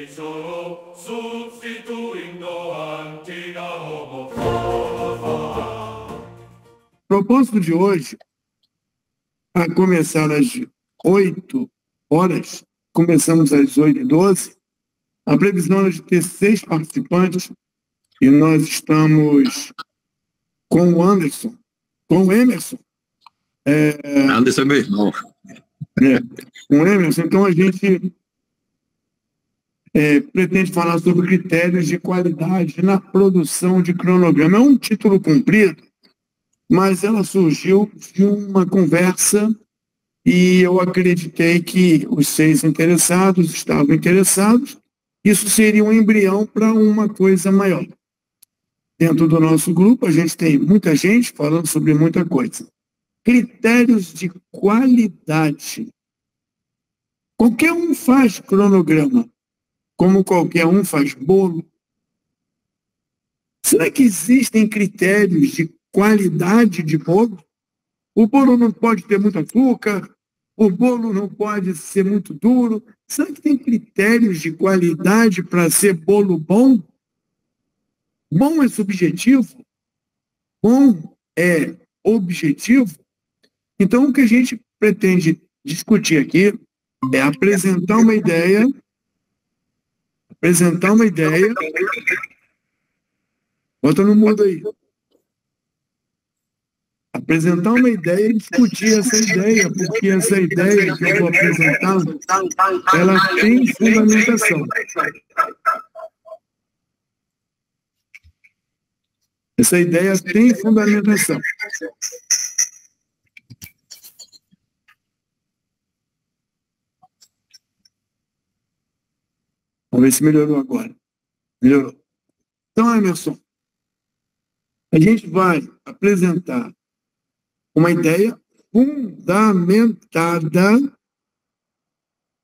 solo substituindo a antiga homofobia. O propósito de hoje, a começar às 8 horas, começamos às 8h12, a previsão é de ter 6 participantes e nós estamos com o Anderson, com o Emerson. Anderson é meu irmão. Com o Emerson, então a gente pretende falar sobre critérios de qualidade na produção de cronograma. É um título comprido, mas ela surgiu de uma conversa e eu acreditei que os 6 interessados estavam interessados. Isso seria um embrião para uma coisa maior. Dentro do nosso grupo, a gente tem muita gente falando sobre muita coisa. Critérios de qualidade. Qualquer um faz cronograma, como qualquer um faz bolo. Será que existem critérios de qualidade de bolo? O bolo não pode ter muito açúcar, o bolo não pode ser muito duro. Será que tem critérios de qualidade para ser bolo bom? Bom é subjetivo? Bom é objetivo? Então, o que a gente pretende discutir aqui é apresentar uma ideia. Bota no mudo aí. Apresentar uma ideia e discutir essa ideia, porque essa ideia que eu vou apresentar, ela tem fundamentação. Essa ideia tem fundamentação. Vamos ver se melhorou agora. Melhorou. Então, Emerson, a gente vai apresentar uma ideia fundamentada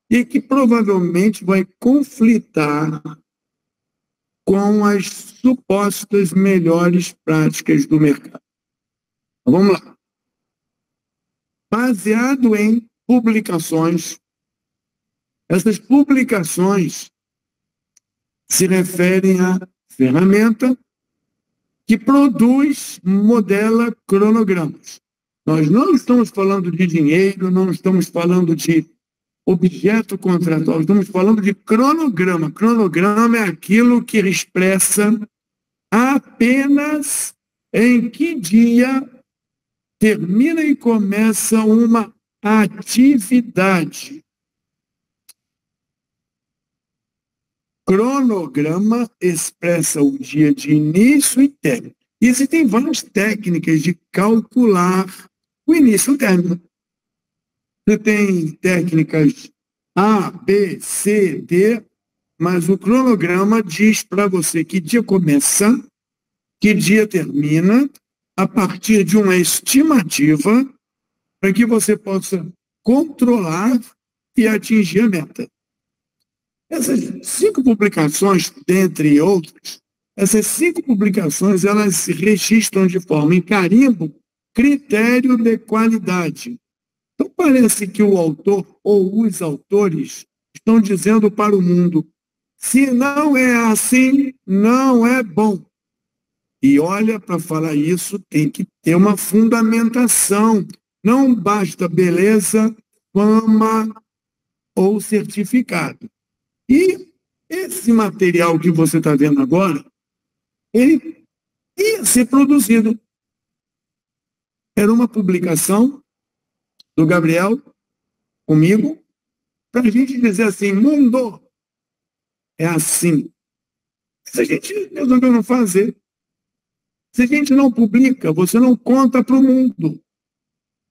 e que provavelmente vai conflitar com as supostas melhores práticas do mercado. Então, vamos lá. Baseado em publicações, essas publicações se referem à ferramenta que produz, modela cronogramas. Nós não estamos falando de dinheiro, não estamos falando de objeto contratual, estamos falando de cronograma. Cronograma é aquilo que expressa apenas em que dia termina e começa uma atividade. Cronograma expressa o dia de início e término. Existem várias técnicas de calcular o início e o término. Você tem técnicas A, B, C, D, mas o cronograma diz para você que dia começa, que dia termina, a partir de uma estimativa, para que você possa controlar e atingir a meta. Essas 5 publicações, dentre outras, essas 5 publicações, elas se registram de forma em carimbo, critério de qualidade. Então, parece que o autor ou os autores estão dizendo para o mundo, se não é assim, não é bom. E olha, para falar isso, tem que ter uma fundamentação. Não basta beleza, fama ou certificado. E esse material que você está vendo agora, ele ia ser produzido. Era uma publicação do Gabriel comigo, para a gente dizer assim, mundo, é assim. Se a gente resolveu não fazer, se a gente não publica, você não conta para o mundo.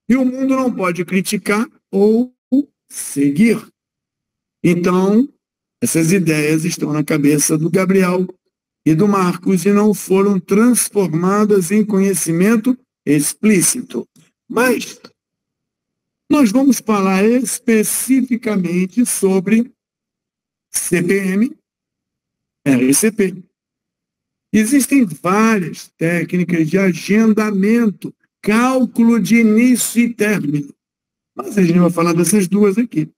E o mundo não pode criticar ou seguir. Então, essas ideias estão na cabeça do Gabriel e do Marcos e não foram transformadas em conhecimento explícito. Mas nós vamos falar especificamente sobre CPM, RCP. Existem várias técnicas de agendamento, cálculo de início e término. Mas a gente vai falar dessas duas aqui.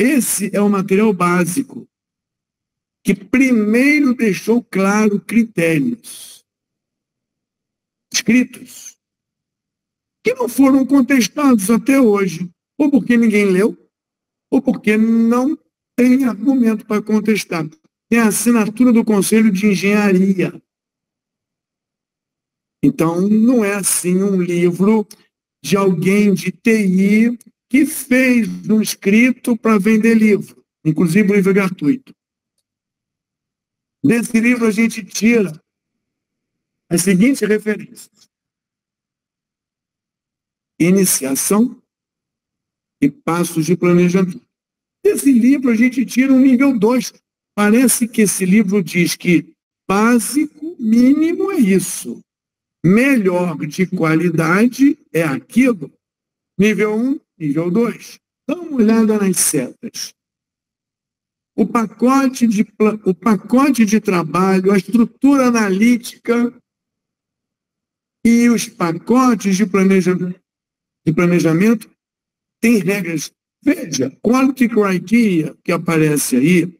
esse é o material básico, que primeiro deixou claro critérios escritos, que não foram contestados até hoje, ou porque ninguém leu, ou porque não tem argumento para contestar. Tem a assinatura do Conselho de Engenharia. Então, não é assim um livro de alguém de TI que fez um escrito para vender livro, inclusive o livro é gratuito. Desse livro a gente tira as seguintes referências: iniciação e passos de planejamento. Desse livro a gente tira um nível 2. Parece que esse livro diz que básico, mínimo é isso. Melhor de qualidade é aquilo. Nível 1, nível 2. Dá uma olhada nas setas. O pacote de trabalho, a estrutura analítica e os pacotes de planejamento têm regras. Veja, quality criteria que aparece aí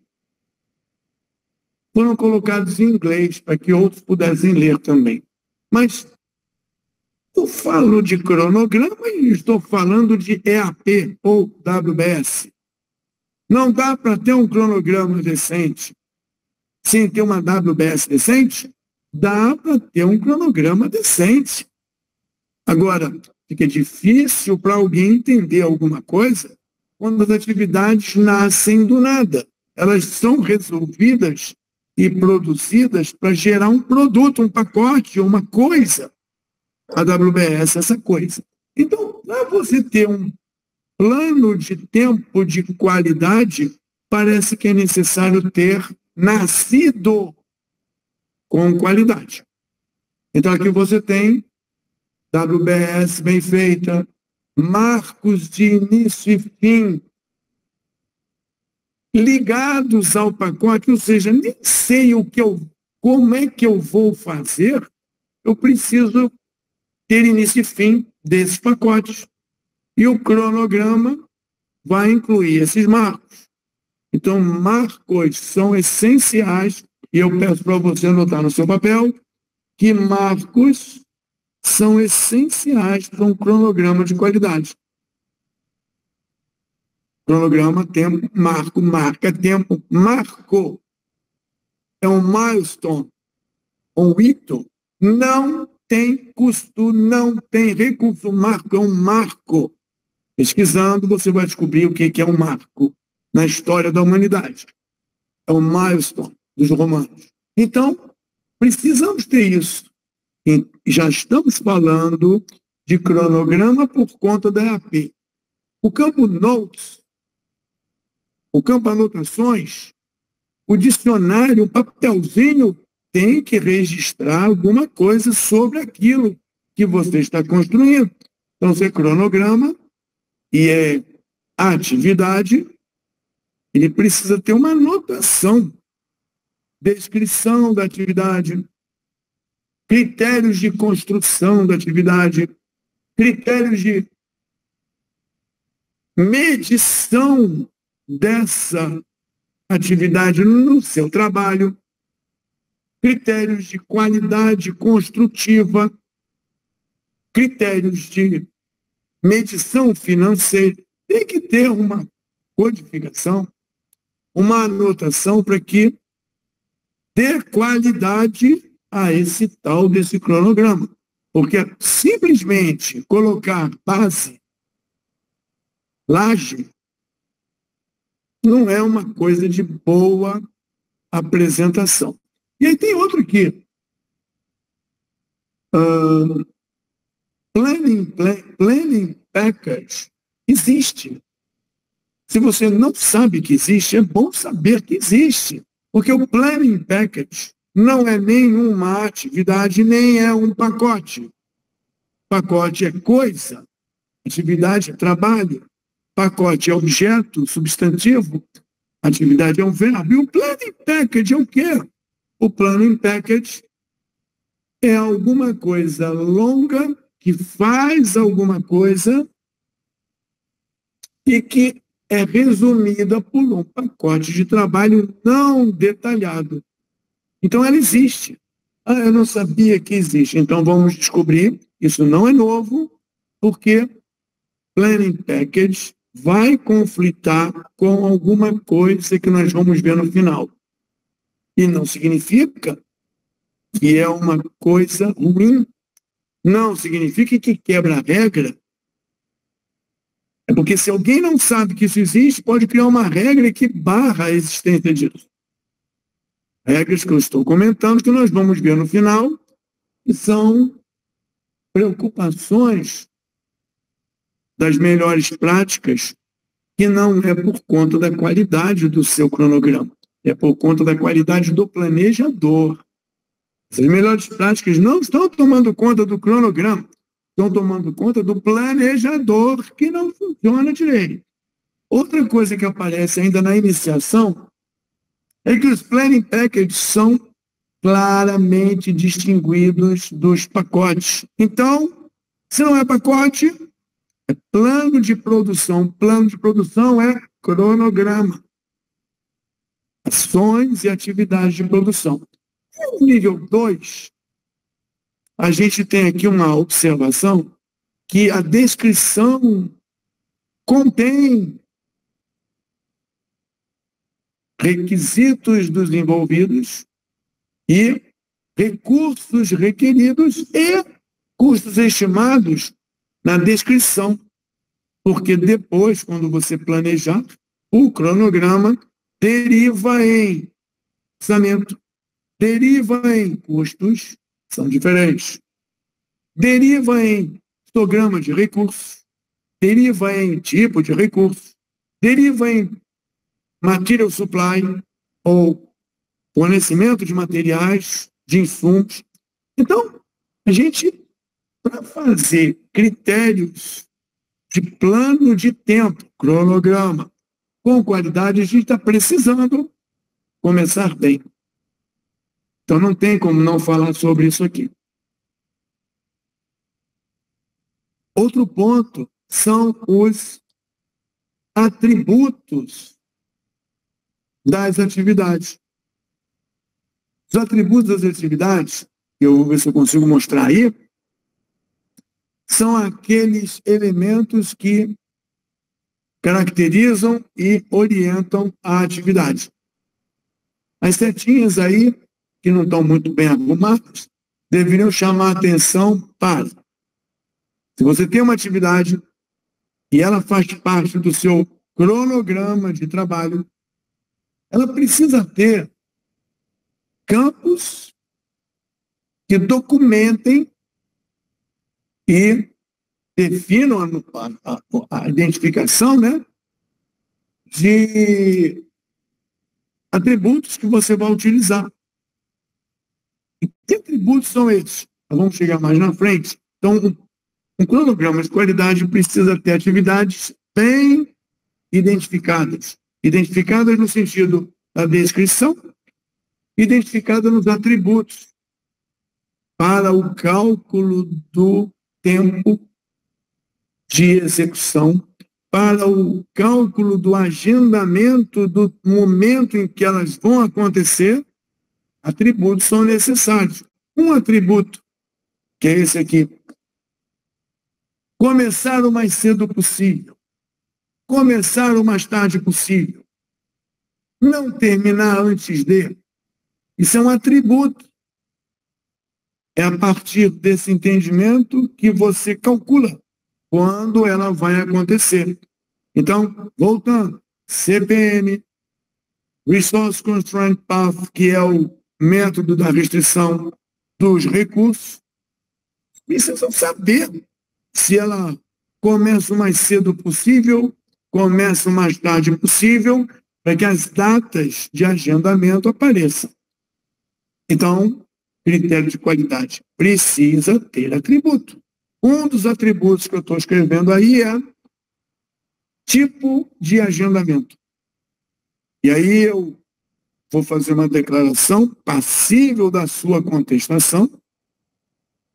foram colocados em inglês para que outros pudessem ler também. Mas eu falo de cronograma e estou falando de EAP ou WBS. Não dá para ter um cronograma decente sem ter uma WBS decente? Dá para ter um cronograma decente. Agora, fica difícil para alguém entender alguma coisa quando as atividades nascem do nada. Elas são resolvidas e produzidas para gerar um produto, um pacote, uma coisa. A WBS é essa coisa. Então, para você ter um plano de tempo de qualidade, parece que é necessário ter nascido com qualidade. Então, aqui você tem WBS bem feita, marcos de início e fim, ligados ao pacote, ou seja, nem sei como é que eu vou fazer, eu preciso ter início e fim desses pacotes. E o cronograma vai incluir esses marcos. Então, marcos são essenciais, e eu peço para você anotar no seu papel que marcos são essenciais para um cronograma de qualidade. Cronograma, tempo, marco, marca, tempo, marco. É um milestone, um hito. Não tem custo, não tem recurso. Marco é um marco. Pesquisando, você vai descobrir o que é um marco na história da humanidade. É um milestone dos romanos. Então, precisamos ter isso. E já estamos falando de cronograma por conta da EAP. O campo Notes, o campo Anotações, o dicionário, o papelzinho tem que registrar alguma coisa sobre aquilo que você está construindo. Então, se é cronograma e é atividade, ele precisa ter uma anotação, descrição da atividade, critérios de construção da atividade, critérios de medição dessa atividade no seu trabalho, critérios de qualidade construtiva, critérios de medição financeira. Tem que ter uma codificação, uma anotação para que dê qualidade a esse tal desse cronograma. Porque simplesmente colocar base, laje, não é uma coisa de boa apresentação. E aí tem outro aqui. Planning package existe. Se você não sabe que existe, é bom saber que existe. Porque o planning package não é nenhuma atividade, nem é um pacote. Pacote é coisa, atividade é trabalho, pacote é objeto, substantivo, atividade é um verbo. E o planning package é o quê? O planning package é alguma coisa longa que faz alguma coisa e que é resumida por um pacote de trabalho não detalhado. Então, ela existe. Ah, eu não sabia que existe. Então, vamos descobrir. Isso não é novo, porque Planning Package vai conflitar com alguma coisa que nós vamos ver no final. E não significa que é uma coisa ruim. Não significa que quebra a regra. É porque se alguém não sabe que isso existe, pode criar uma regra que barra a existência disso. Regras que eu estou comentando, que nós vamos ver no final, que são preocupações das melhores práticas, que não é por conta da qualidade do seu cronograma, é por conta da qualidade do planejador. As melhores práticas não estão tomando conta do cronograma, estão tomando conta do planejador, que não funciona direito. Outra coisa que aparece ainda na iniciação é que os planning packages são claramente distinguidos dos pacotes. Então, se não é pacote, é plano de produção. Plano de produção é cronograma. Ações e atividades de produção. No nível 2, a gente tem aqui uma observação que a descrição contém requisitos dos envolvidos e recursos requeridos e custos estimados na descrição, porque depois, quando você planejar, o cronograma deriva em orçamento, deriva em custos, são diferentes, deriva em histograma de recursos, deriva em tipo de recurso, deriva em material supply, ou fornecimento de materiais, de insumos. Então, a gente, para fazer critérios de plano de tempo, cronograma, com qualidade, a gente está precisando começar bem. Então, não tem como não falar sobre isso aqui. Outro ponto são os atributos das atividades. Os atributos das atividades, eu vou ver se eu consigo mostrar aí, são aqueles elementos que caracterizam e orientam a atividade. As setinhas aí, que não estão muito bem arrumadas, deveriam chamar a atenção para, se você tem uma atividade e ela faz parte do seu cronograma de trabalho, ela precisa ter campos que documentem e definam a identificação, né, de atributos que você vai utilizar. E que atributos são esses? Nós vamos chegar mais na frente. Então, um cronograma de qualidade precisa ter atividades bem identificadas. Identificadas no sentido da descrição, identificada nos atributos para o cálculo do tempo de execução, para o cálculo do agendamento do momento em que elas vão acontecer. Atributos são necessários. Um atributo, que é esse aqui, começar o mais cedo possível, começar o mais tarde possível, não terminar antes de. Isso é um atributo. É a partir desse entendimento que você calcula quando ela vai acontecer. Então, voltando, CPM, Resource Constraint Path, que é o método da restrição dos recursos, precisam saber se ela começa o mais cedo possível, começa o mais tarde possível, para que as datas de agendamento apareçam. Então, critério de qualidade precisa ter atributo. Um dos atributos que eu estou escrevendo aí é tipo de agendamento. E aí eu vou fazer uma declaração passível da sua contestação,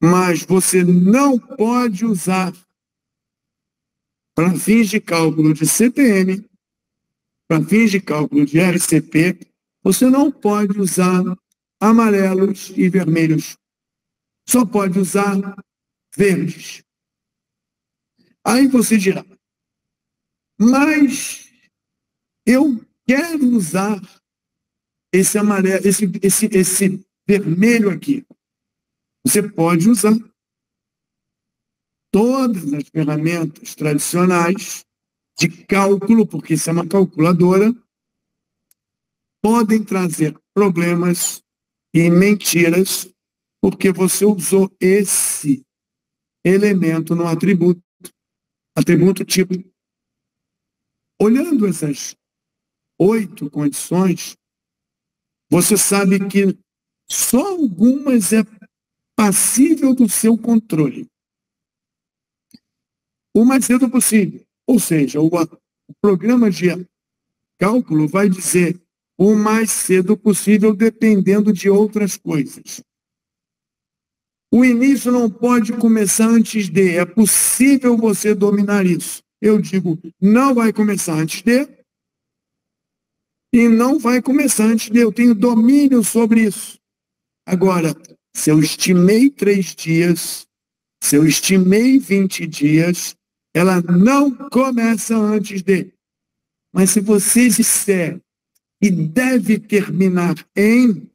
mas você não pode usar, para fins de cálculo de CPM, para fins de cálculo de RCP, você não pode usar amarelos e vermelhos. Só pode usar verdes. Aí você dirá, mas eu quero usar esse amarelo, esse vermelho aqui. Você pode usar todas as ferramentas tradicionais de cálculo, porque isso é uma calculadora, podem trazer problemas e mentiras, porque você usou esse elemento no atributo tipo. Olhando essas 8 condições, você sabe que só algumas é passível do seu controle. O mais cedo possível. Ou seja, o programa de cálculo vai dizer o mais cedo possível, dependendo de outras coisas. O início não pode começar antes de. É possível você dominar isso. Eu digo, não vai começar antes de, e não vai começar antes de. Eu tenho domínio sobre isso. Agora, se eu estimei 3 dias, se eu estimei 20 dias, ela não começa antes de. Mas se você disser e deve terminar em,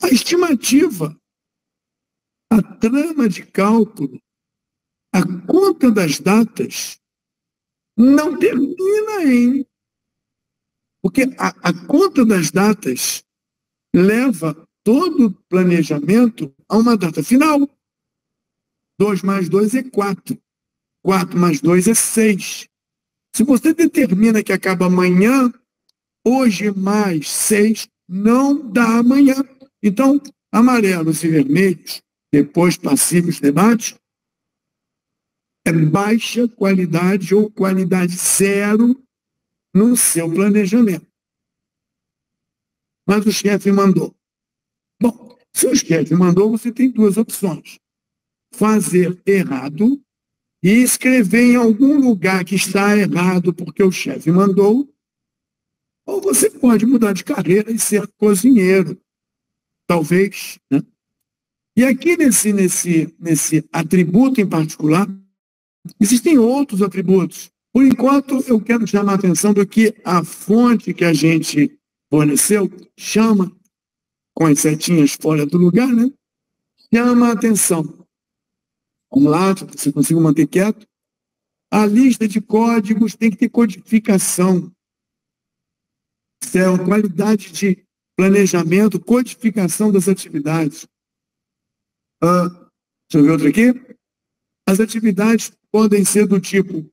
a estimativa, a trama de cálculo, a conta das datas, não termina em. Porque a conta das datas leva todo o planejamento a uma data final. 2 mais 2 é 4. 4 mais 2 é 6. Se você determina que acaba amanhã, hoje mais 6 não dá amanhã. Então, amarelos e vermelhos, depois passíveis de debate, é baixa qualidade ou qualidade zero no seu planejamento. Mas o chefe mandou. Bom, se o chefe mandou, você tem 2 opções. Fazer errado e escrever em algum lugar que está errado porque o chefe mandou, ou você pode mudar de carreira e ser cozinheiro, talvez, né? E aqui nesse atributo em particular, existem outros atributos. Por enquanto, eu quero chamar a atenção do que a fonte que a gente forneceu chama, com as setinhas fora do lugar, né? Chama a atenção. Vamos lá, se você conseguir manter quieto. A lista de códigos tem que ter codificação. Isso é uma qualidade de planejamento, codificação das atividades. Deixa eu ver outro aqui. As atividades podem ser do tipo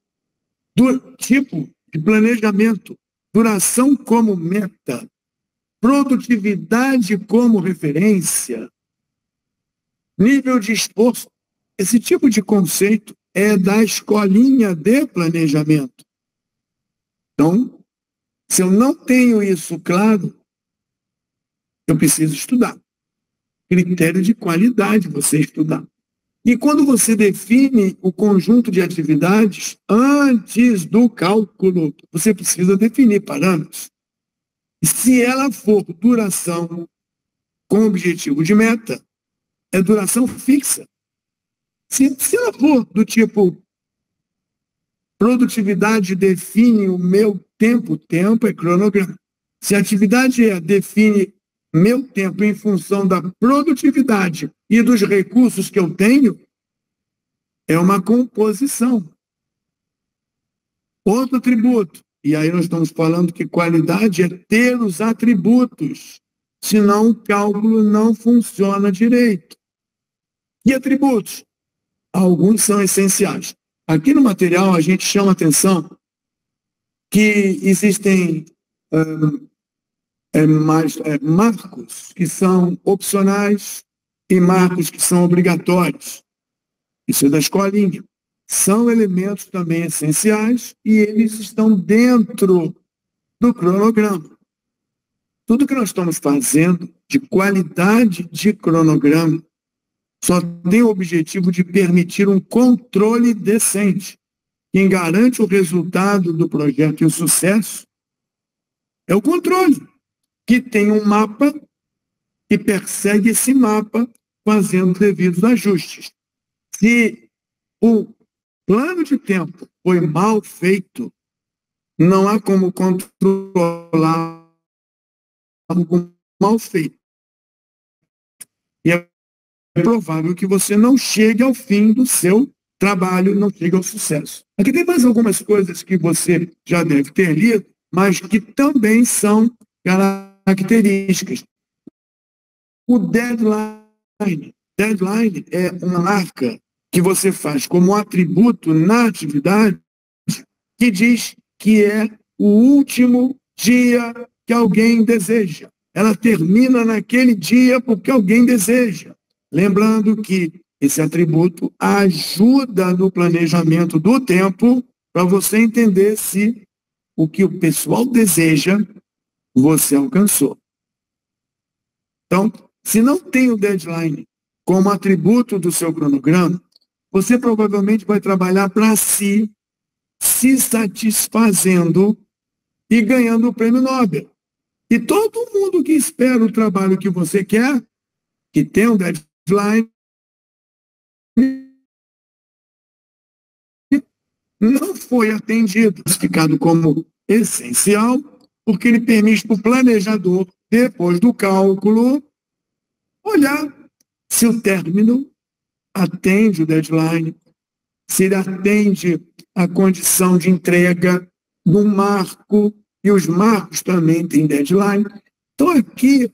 de planejamento, duração como meta, produtividade como referência, nível de esforço. Esse tipo de conceito é da escolinha de planejamento. Então, se eu não tenho isso claro, eu preciso estudar. Critério de qualidade você estudar. E quando você define o conjunto de atividades antes do cálculo, você precisa definir parâmetros. E se ela for duração com objetivo de meta, é duração fixa. Se ela for do tipo produtividade define o meu tempo é cronograma. Se a atividade define meu tempo em função da produtividade e dos recursos que eu tenho, é uma composição. Outro atributo, e aí nós estamos falando que qualidade é ter os atributos, senão o cálculo não funciona direito. E atributos? Alguns são essenciais. Aqui no material a gente chama atenção que existem marcos que são opcionais e marcos que são obrigatórios. Isso é da escolinha. São elementos também essenciais e eles estão dentro do cronograma. Tudo que nós estamos fazendo de qualidade de cronograma só tem o objetivo de permitir um controle decente. quem garante o resultado do projeto e o sucesso é o controle, que tem um mapa e persegue esse mapa fazendo devidos ajustes. Se o plano de tempo foi mal feito, não há como controlar algo mal feito. E é provável que você não chegue ao fim do seu trabalho, não chegue ao sucesso. Aqui tem mais algumas coisas que você já deve ter lido, mas que também são características. O deadline. Deadline é uma marca que você faz como atributo na atividade que diz que é o último dia que alguém deseja. Ela termina naquele dia porque alguém deseja. Lembrando que esse atributo ajuda no planejamento do tempo para você entender se o que o pessoal deseja, você alcançou. Então, se não tem o deadline como atributo do seu cronograma, você provavelmente vai trabalhar para si, se satisfazendo e ganhando o prêmio Nobel. E todo mundo que espera o trabalho que você quer, que tem um deadline, não foi atendido, classificado como essencial, porque ele permite para o planejador, depois do cálculo, olhar se o término atende o deadline, se ele atende a condição de entrega do marco, e os marcos também têm deadline. Então, aqui,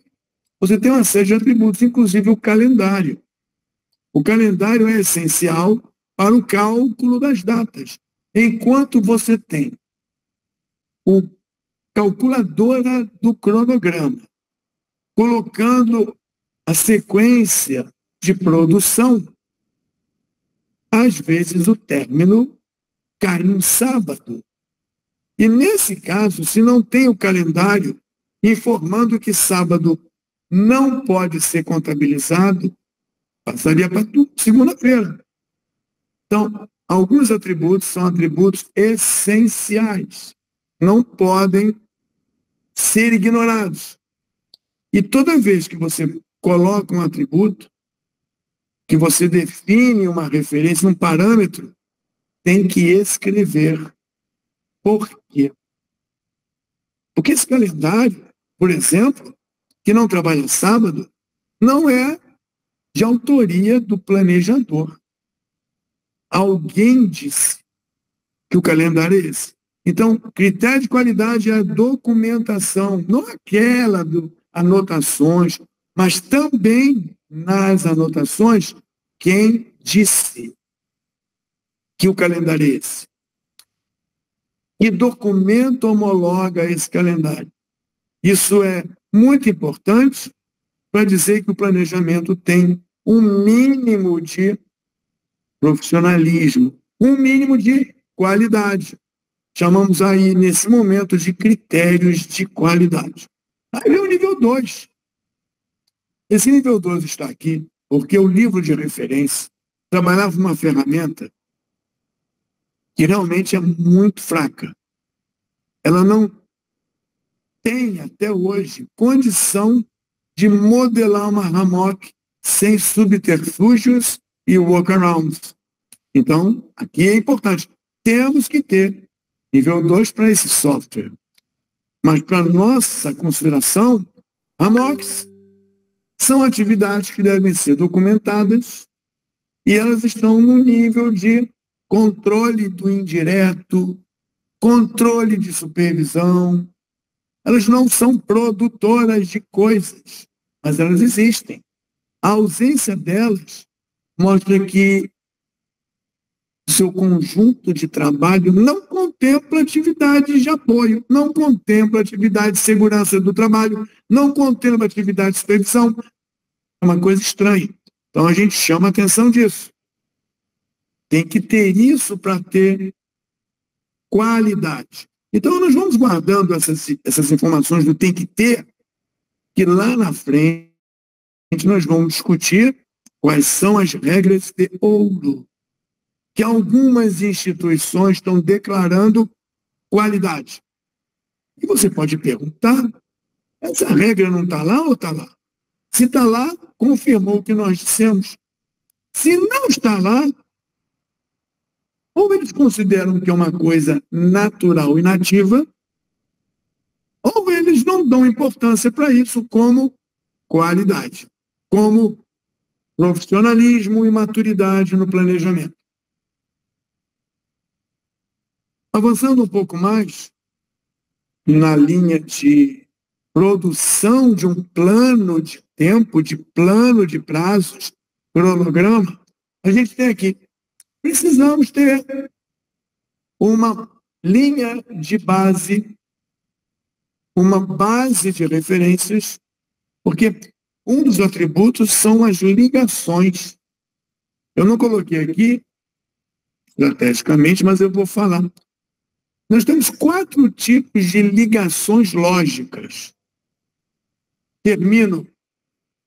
você tem uma série de atributos, inclusive o calendário. O calendário é essencial para o cálculo das datas. Enquanto você tem o calculadora do cronograma, colocando a sequência de produção, às vezes o término cai no sábado. E nesse caso, se não tem o calendário informando que sábado não pode ser contabilizado, passaria para segunda-feira. Então, alguns atributos são atributos essenciais. Não podem ser ignorados. E toda vez que você coloca um atributo, que você define uma referência, um parâmetro, tem que escrever. Por quê? Porque esse calendário, por exemplo, que não trabalha sábado, não é de autoria do planejador. Alguém disse que o calendário é esse. Então, critério de qualidade é a documentação, não aquela do anotações, mas também nas anotações, quem disse que o calendário é esse. Que documento homologa esse calendário? Isso é muito importante para dizer que o planejamento tem um mínimo de profissionalismo, um mínimo de qualidade. Chamamos aí, nesse momento, de critérios de qualidade. Aí vem o nível 2. Esse nível 2 está aqui porque o livro de referência trabalhava uma ferramenta que realmente é muito fraca. Ela não tem, até hoje, condição de modelar uma Hammock sem subterfúgios e workarounds. Então, aqui é importante. Temos que ter nível 2 para esse software. Mas, para nossa consideração, Hammocks são atividades que devem ser documentadas e elas estão no nível de controle do indireto, controle de supervisão. Elas não são produtoras de coisas, mas elas existem. A ausência delas mostra que o seu conjunto de trabalho não contempla atividades de apoio, não contempla atividade de segurança do trabalho, não contempla atividade de supervisão. É uma coisa estranha. Então a gente chama a atenção disso. Tem que ter isso para ter qualidade. Então nós vamos guardando essas informações do tem que ter, que lá na frente nós vamos discutir quais são as regras de ouro. que algumas instituições estão declarando qualidade. E você pode perguntar, essa regra não está lá ou está lá? Se está lá, confirmou o que nós dissemos. Se não está lá, ou eles consideram que é uma coisa natural e nativa, ou eles não dão importância para isso como qualidade, como profissionalismo e maturidade no planejamento. Avançando um pouco mais, na linha de produção de um plano de tempo, de plano de prazos, cronograma, a gente tem aqui, precisamos ter uma linha de base, uma base de referências, porque um dos atributos são as ligações. Eu não coloquei aqui, estrategicamente, mas eu vou falar. Nós temos 4 tipos de ligações lógicas. Termino,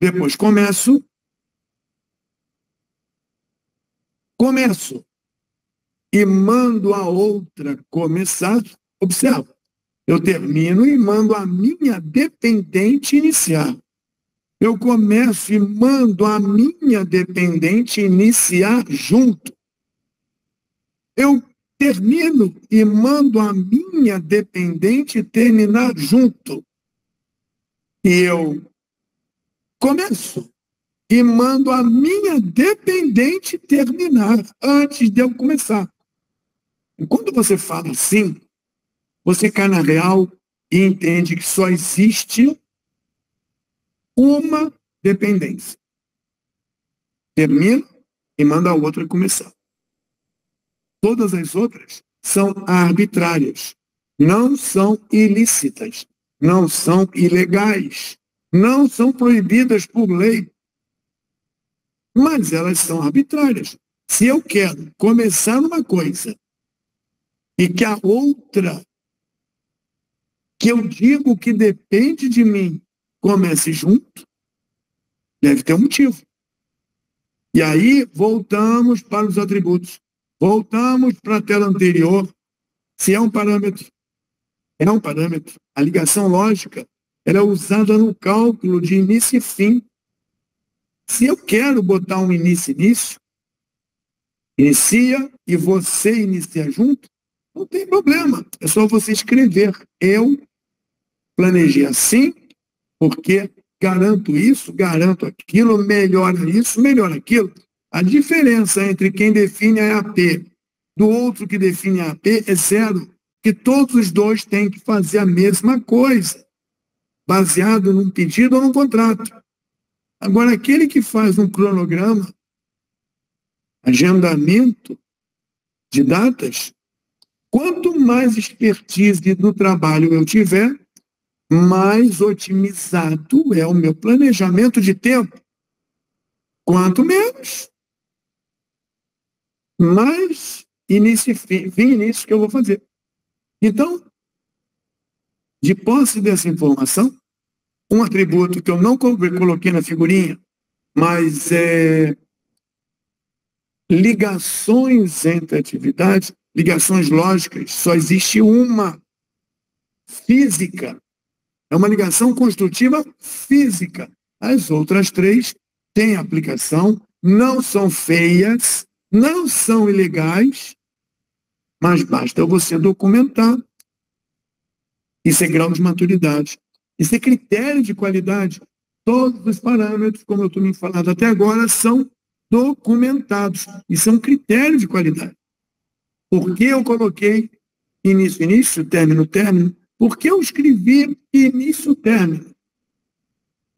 depois começo. Começo e mando a outra começar. Observa, eu termino e mando a minha dependente iniciar. Eu começo e mando a minha dependente iniciar junto. Eu termino e mando a minha dependente terminar junto. E eu começo e mando a minha dependente terminar antes de eu começar. E quando você fala assim, você cai na real e entende que só existe uma dependência. Termina e manda a outra começar. Todas as outras são arbitrárias, não são ilícitas, não são ilegais, não são proibidas por lei, mas elas são arbitrárias. Se eu quero começar uma coisa e que a outra, que eu digo que depende de mim, comece junto, deve ter um motivo. E aí voltamos para os atributos. Voltamos para a tela anterior. Se é um parâmetro, é um parâmetro. A ligação lógica ela é usada no cálculo de início e fim. Se eu quero botar um início, inicia e você inicia junto, não tem problema. É só você escrever. Eu planejei assim, porque garanto isso, garanto aquilo, melhora isso, melhora aquilo. A diferença entre quem define a EAP do outro que define a EAP é zero, que todos os dois têm que fazer a mesma coisa, baseado num pedido ou num contrato. Agora, aquele que faz um cronograma, agendamento de datas, quanto mais expertise do trabalho eu tiver, mais otimizado é o meu planejamento de tempo. Quanto menos, mais início e fim e início que eu vou fazer. Então, de posse dessa informação, um atributo que eu não coloquei na figurinha, mas ligações entre atividades, ligações lógicas, só existe uma, física. É uma ligação construtiva física. As outras 3 têm aplicação, não são feias, não são ilegais, mas basta você documentar. Isso é grau de maturidade. Isso é critério de qualidade. Todos os parâmetros, como eu estou me falando até agora, são documentados. Isso é um critério de qualidade. Por que eu coloquei início, término, término? Por que eu escrevi início, término?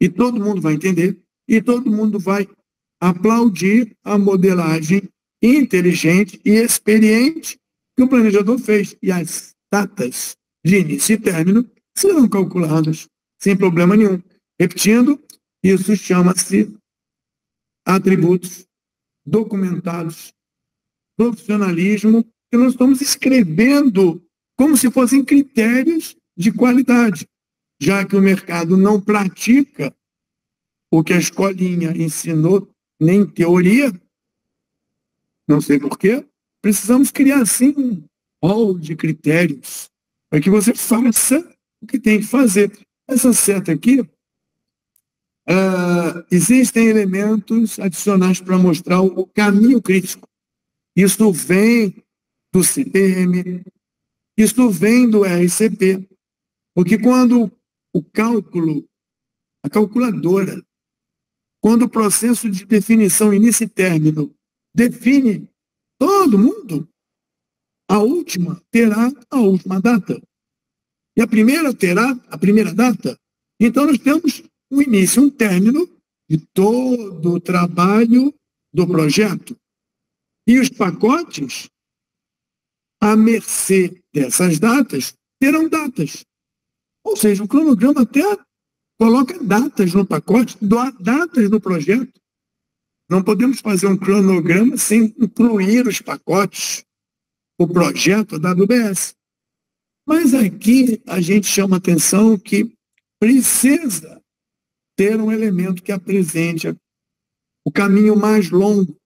E todo mundo vai entender, e todo mundo vai aplaudir a modelagem inteligente e experiente que o planejador fez. E as datas de início e término serão calculadas sem problema nenhum. Repetindo, isso chama-se atributos documentados, profissionalismo, que nós estamos escrevendo como se fossem critérios de qualidade, já que o mercado não pratica o que a escolinha ensinou, nem teoria, não sei porquê, precisamos criar, sim, um rol de critérios para que você faça o que tem que fazer. Essa seta aqui, existem elementos adicionais para mostrar o caminho crítico. Isso vem do CPM, isso vem do RCP, porque quando o cálculo, a calculadora, quando o processo de definição início e término define todo mundo, a última terá a última data. E a primeira terá a primeira data. Então, nós temos um início e um término de todo o trabalho do projeto. E os pacotes, à mercê dessas datas, terão datas. Ou seja, o cronograma até coloca datas no pacote, datas no projeto. Não podemos fazer um cronograma sem incluir os pacotes, o projeto, a WBS. Mas aqui a gente chama atenção que precisa ter um elemento que apresente o caminho mais longo.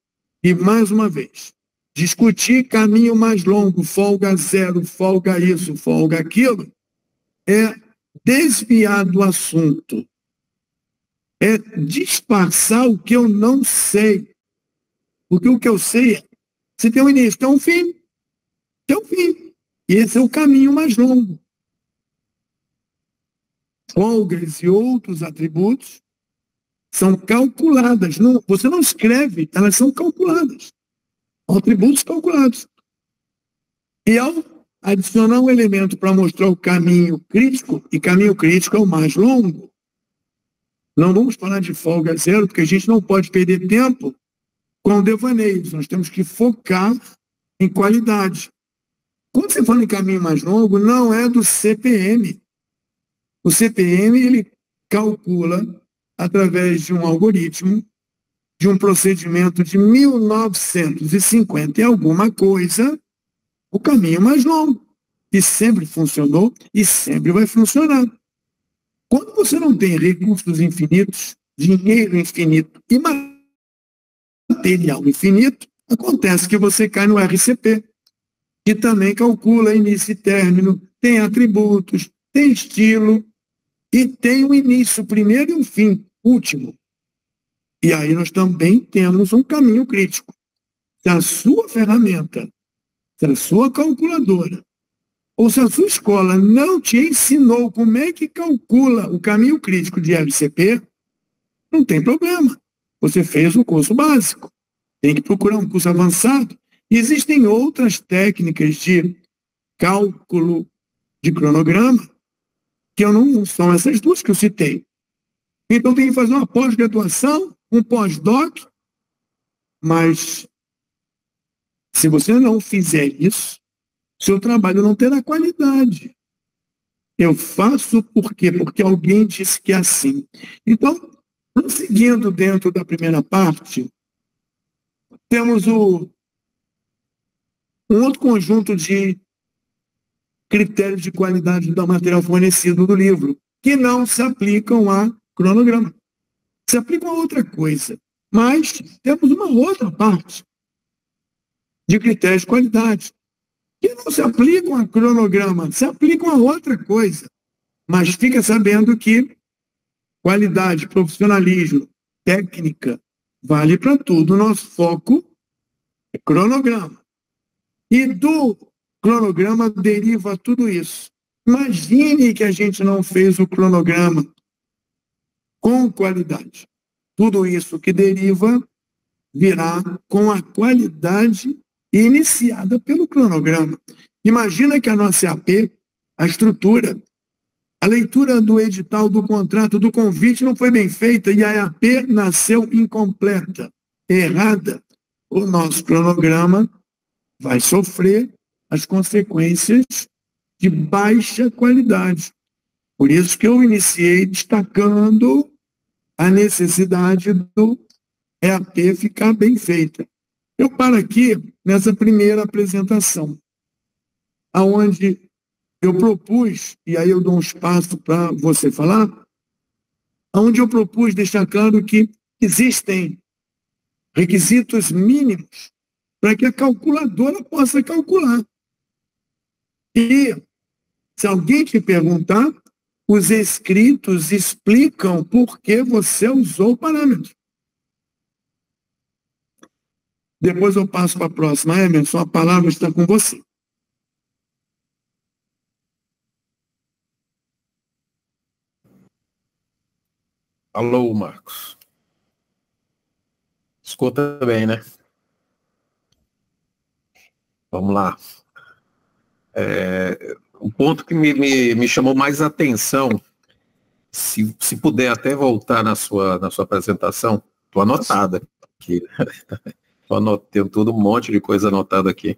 E, mais uma vez, discutir caminho mais longo, folga zero, folga isso, folga aquilo, é desviar do assunto. É disfarçar o que eu não sei. Porque o que eu sei é, se tem um início, tem um fim. Tem um fim. E esse é o caminho mais longo. Folgas e outros atributos são calculadas. Não, você não escreve, elas são calculadas. Atributos calculados. E ao adicionar um elemento para mostrar o caminho crítico, e caminho crítico é o mais longo, não vamos falar de folga zero, porque a gente não pode perder tempo com devaneios. Nós temos que focar em qualidade. Quando você fala em caminho mais longo, não é do CPM. O CPM, ele calcula, através de um algoritmo, de um procedimento de 1950 e alguma coisa, o caminho mais longo. E sempre funcionou e sempre vai funcionar. Quando você não tem recursos infinitos, dinheiro infinito e material infinito, acontece que você cai no RCP, que também calcula início e término, tem atributos, tem estilo e tem um início primeiro e um fim último. E aí nós também temos um caminho crítico. Se a sua ferramenta, se a sua calculadora, ou se a sua escola não te ensinou como é que calcula o caminho crítico de RCP, não tem problema. Você fez o curso básico. Tem que procurar um curso avançado. Existem outras técnicas de cálculo de cronograma que não são essas duas que eu citei. Então tem que fazer uma pós-graduação, um pós-doc, mas se você não fizer isso, seu trabalho não terá qualidade. Eu faço por quê? Porque alguém disse que é assim. Então, prosseguindo dentro da primeira parte, temos um outro conjunto de critérios de qualidade do material fornecido do livro, que não se aplicam a cronograma. Se aplicam a outra coisa. Mas temos uma outra parte de critérios de qualidade, que não se aplicam a cronograma, se aplicam a outra coisa. Mas fica sabendo que qualidade, profissionalismo, técnica, vale para tudo. O nosso foco é cronograma. E do cronograma deriva tudo isso. Imagine que a gente não fez o cronograma com qualidade. Tudo isso que deriva virá com a qualidade iniciada pelo cronograma. Imagina que a nossa EAP, a estrutura, a leitura do edital, do contrato, do convite não foi bem feita e a EAP nasceu incompleta, errada. O nosso cronograma vai sofrer as consequências de baixa qualidade. Por isso que eu iniciei destacando a necessidade do EAP ficar bem feita. Eu paro aqui nessa primeira apresentação, aonde eu propus, e aí eu dou um espaço para você falar, onde eu propus deixar claro que existem requisitos mínimos para que a calculadora possa calcular. E, se alguém te perguntar, os escritos explicam por que você usou o parâmetro. Depois eu passo para a próxima. Emerson, a palavra está com você. Alô, Marcos. Escuta bem, né? Vamos lá. O ponto que me chamou mais atenção, se puder até voltar na sua apresentação, estou anotada aqui. Tenho todo um monte de coisa anotada aqui.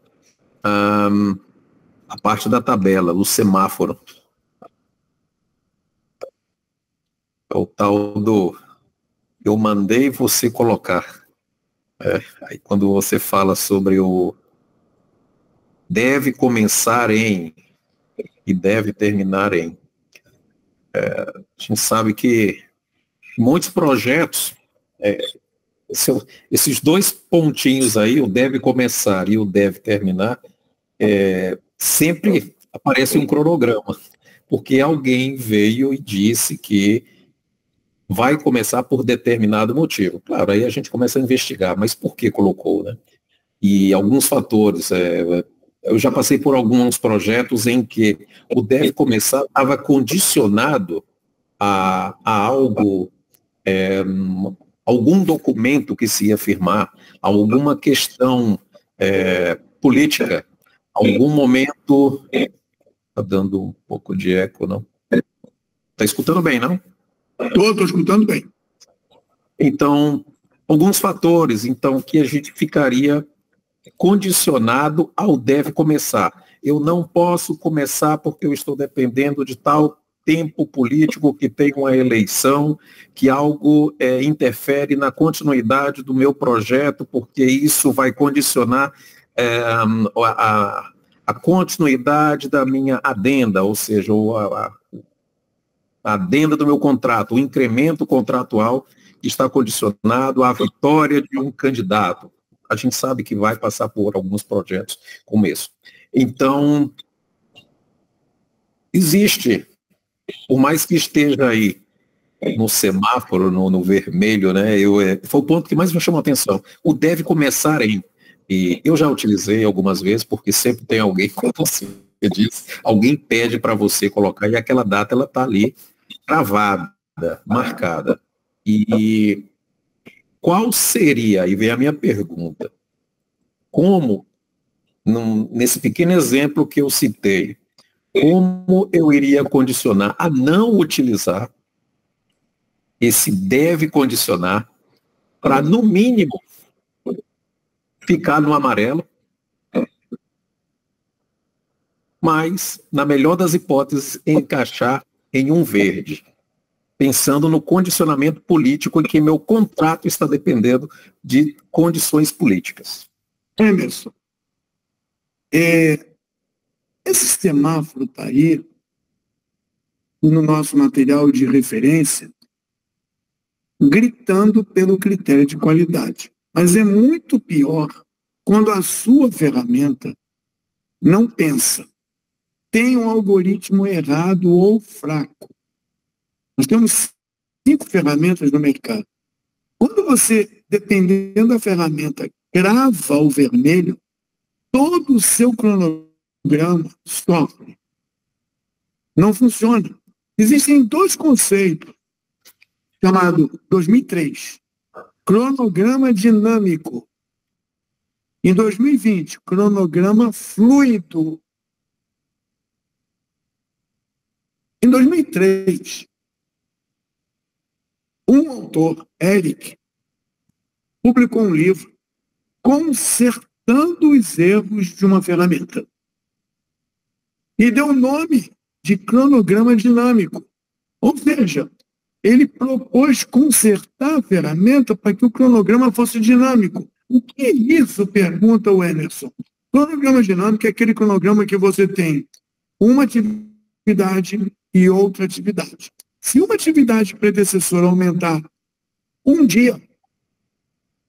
A parte da tabela, o semáforo. O tal do eu mandei você colocar. Aí quando você fala sobre o deve começar em e deve terminar em. A gente sabe que muitos projetos, esses dois pontinhos aí, o deve começar e o deve terminar, sempre aparece um cronograma, porque alguém veio e disse que vai começar por determinado motivo. Claro, aí a gente começa a investigar, mas por que colocou, né? E alguns fatores. Eu já passei por alguns projetos em que o deve começar estava condicionado a algo, algum documento que se ia firmar, alguma questão política, algum momento. Está dando um pouco de eco, não? Está escutando bem, não? Estou escutando bem. Então, alguns fatores, então, que a gente ficaria condicionado ao deve começar. Eu não posso começar porque eu estou dependendo de tal tempo político que tem uma eleição, que algo interfere na continuidade do meu projeto, porque isso vai condicionar a continuidade da minha adenda, ou seja, a adenda do meu contrato, o incremento contratual está condicionado à vitória de um candidato. A gente sabe que vai passar por alguns projetos como esse. Então, existe, por mais que esteja aí no semáforo, no vermelho, né? Foi o ponto que mais me chamou a atenção. O deve começar em. E eu já utilizei algumas vezes, porque sempre tem alguém, como você disse, alguém pede para você colocar, e aquela data ela está ali gravada, marcada. E qual seria, e vem a minha pergunta, como, nesse pequeno exemplo que eu citei, como eu iria condicionar a não utilizar esse deve condicionar para, no mínimo, ficar no amarelo, mas, na melhor das hipóteses, encaixar em um verde, pensando no condicionamento político em que meu contrato está dependendo de condições políticas. Emerson, esse semáforo está aí no nosso material de referência, gritando pelo critério de qualidade. Mas é muito pior quando a sua ferramenta não pensa, tem um algoritmo errado ou fraco. Nós temos 5 ferramentas no mercado. Quando você, dependendo da ferramenta, grava o vermelho, todo o seu cronograma sofre. Não funciona. Existem 2 conceitos, chamado 2003, cronograma dinâmico. Em 2020, cronograma fluido. Em 2003, um autor, Eric, publicou um livro consertando os erros de uma ferramenta. E deu o nome de cronograma dinâmico. Ou seja, ele propôs consertar a ferramenta para que o cronograma fosse dinâmico. O que é isso? Pergunta o Emerson. Cronograma dinâmico é aquele cronograma que você tem uma atividade e outra atividade. Se uma atividade predecessora aumentar um dia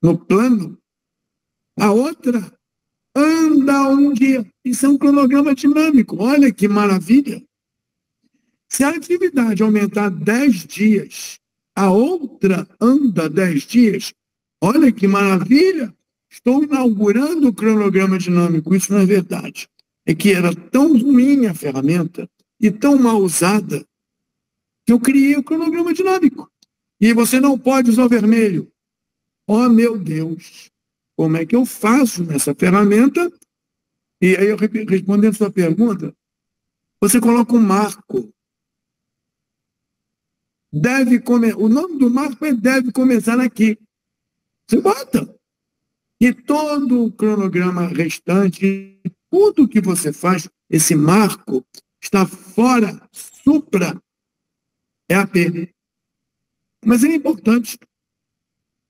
no plano, a outra anda um dia. Isso é um cronograma dinâmico. Olha que maravilha. Se a atividade aumentar 10 dias, a outra anda 10 dias. Olha que maravilha. Estou inaugurando o cronograma dinâmico. Isso não é verdade. É que era tão ruim a ferramenta e tão mal usada que eu criei o cronograma dinâmico. E você não pode usar o vermelho. Oh, meu Deus, como é que eu faço nessa ferramenta? E aí, eu respondendo a sua pergunta, você coloca um marco. O nome do marco deve começar aqui. Você bota. E todo o cronograma restante, tudo que você faz, esse marco está fora, supra, é AP. Mas é importante.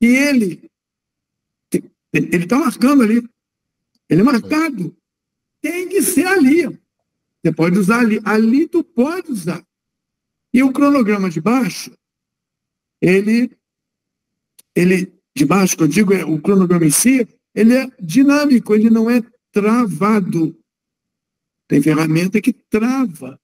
E ele está marcando ali. Ele é marcado. Tem que ser ali. Você pode usar ali. Ali tu pode usar. E o cronograma de baixo, ele de baixo, que eu digo, o cronograma em si, ele é dinâmico, ele não é travado. Tem ferramenta que trava.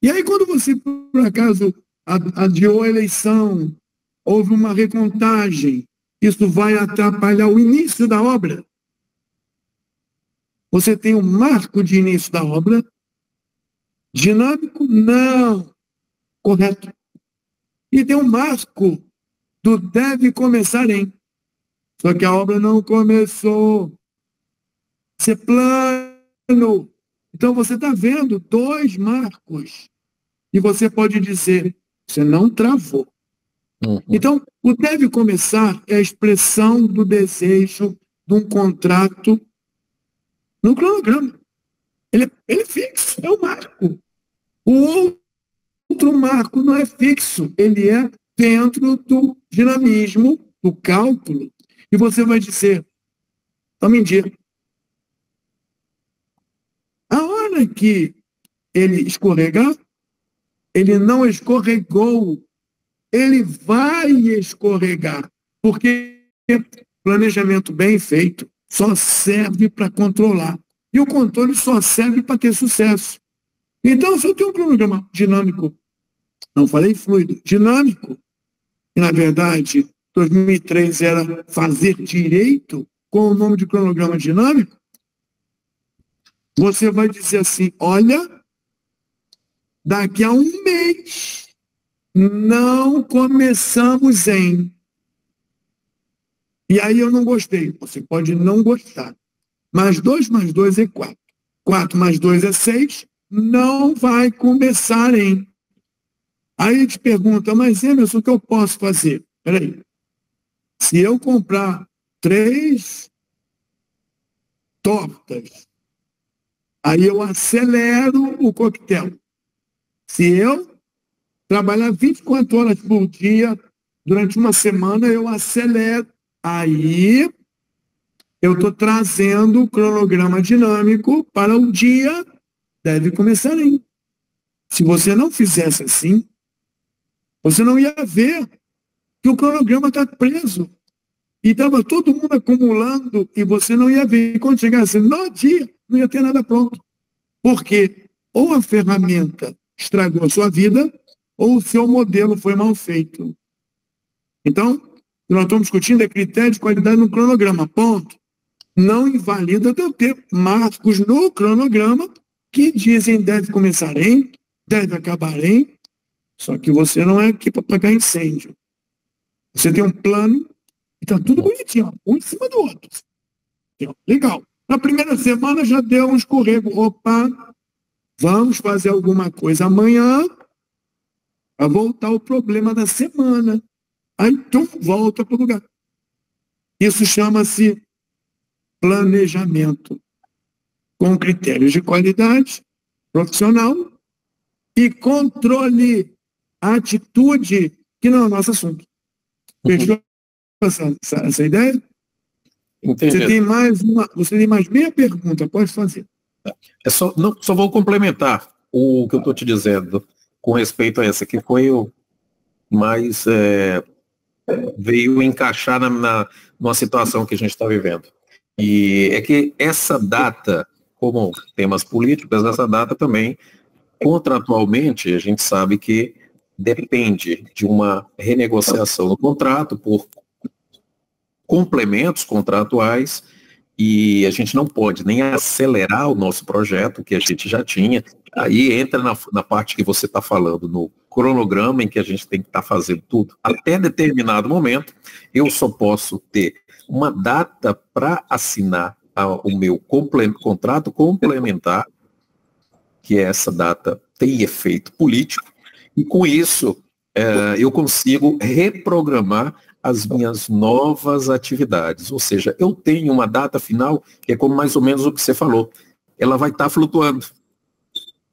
E aí, quando você, por acaso, adiou a eleição, houve uma recontagem, isso vai atrapalhar o início da obra. Você tem um marco de início da obra. Dinâmico? Não. Correto. E tem um marco do deve começar em. Só que a obra não começou. Isso é plano. Então você está vendo 2 marcos. E você pode dizer, você não travou. Então, o deve começar é a expressão do desejo de um contrato no cronograma. Ele é fixo, é um marco. O outro marco não é fixo, ele é dentro do dinamismo, do cálculo. E você vai dizer, tome em dia. A hora que ele escorregar, ele não escorregou, ele vai escorregar, porque planejamento bem feito só serve para controlar. E o controle só serve para ter sucesso. Então, se eu tenho um cronograma dinâmico, não falei fluido, dinâmico, e na verdade, 2003 era fazer direito, com o nome de cronograma dinâmico, você vai dizer assim, olha, daqui a um mês, não começamos em. E aí eu não gostei. Você pode não gostar. Mas 2 mais 2 é 4. 4 mais 2 é 6. Não vai começar em. Aí te pergunta, mas Emerson, o que eu posso fazer? Peraí. Se eu comprar 3 tortas, aí eu acelero o coquetel. Se eu trabalhar 24 horas por dia, durante uma semana, eu acelero. Aí, eu estou trazendo o cronograma dinâmico para o dia, deve começar aí. Se você não fizesse assim, você não ia ver que o cronograma está preso. E estava todo mundo acumulando e você não ia ver. E quando chegasse no dia, não ia ter nada pronto. Porque ou a ferramenta estragou a sua vida, ou o seu modelo foi mal feito. Então, o que nós estamos discutindo é critério de qualidade no cronograma, ponto. Não invalida eu ter marcos no cronograma que dizem deve começar em, deve acabar em, só que você não é aqui para apagar incêndio. Você tem um plano e está tudo bonitinho, um em cima do outro. Legal. Na primeira semana já deu um escorrego. Opa, vamos fazer alguma coisa amanhã para voltar ao problema da semana. Aí tu volta para o lugar. Isso chama-se planejamento, com critérios de qualidade profissional e controle, atitude, que não é o nosso assunto. Fechou essa ideia? Entendi. Você tem mais meia pergunta, pode fazer. Só vou complementar o que eu estou te dizendo com respeito a essa, que foi o mais veio encaixar numa situação que a gente está vivendo. E é que essa data, como temas políticos, essa data também, contratualmente, a gente sabe que depende de uma renegociação do contrato por complementos contratuais, e a gente não pode nem acelerar o nosso projeto, que a gente já tinha. Aí entra na parte que você está falando, no cronograma em que a gente tem que estar fazendo tudo. Até determinado momento, eu só posso ter uma data para assinar o meu contrato complementar, que essa data tem efeito político, e com isso eu consigo reprogramar as minhas novas atividades. Ou seja, eu tenho uma data final, que é como mais ou menos o que você falou, ela vai estar flutuando.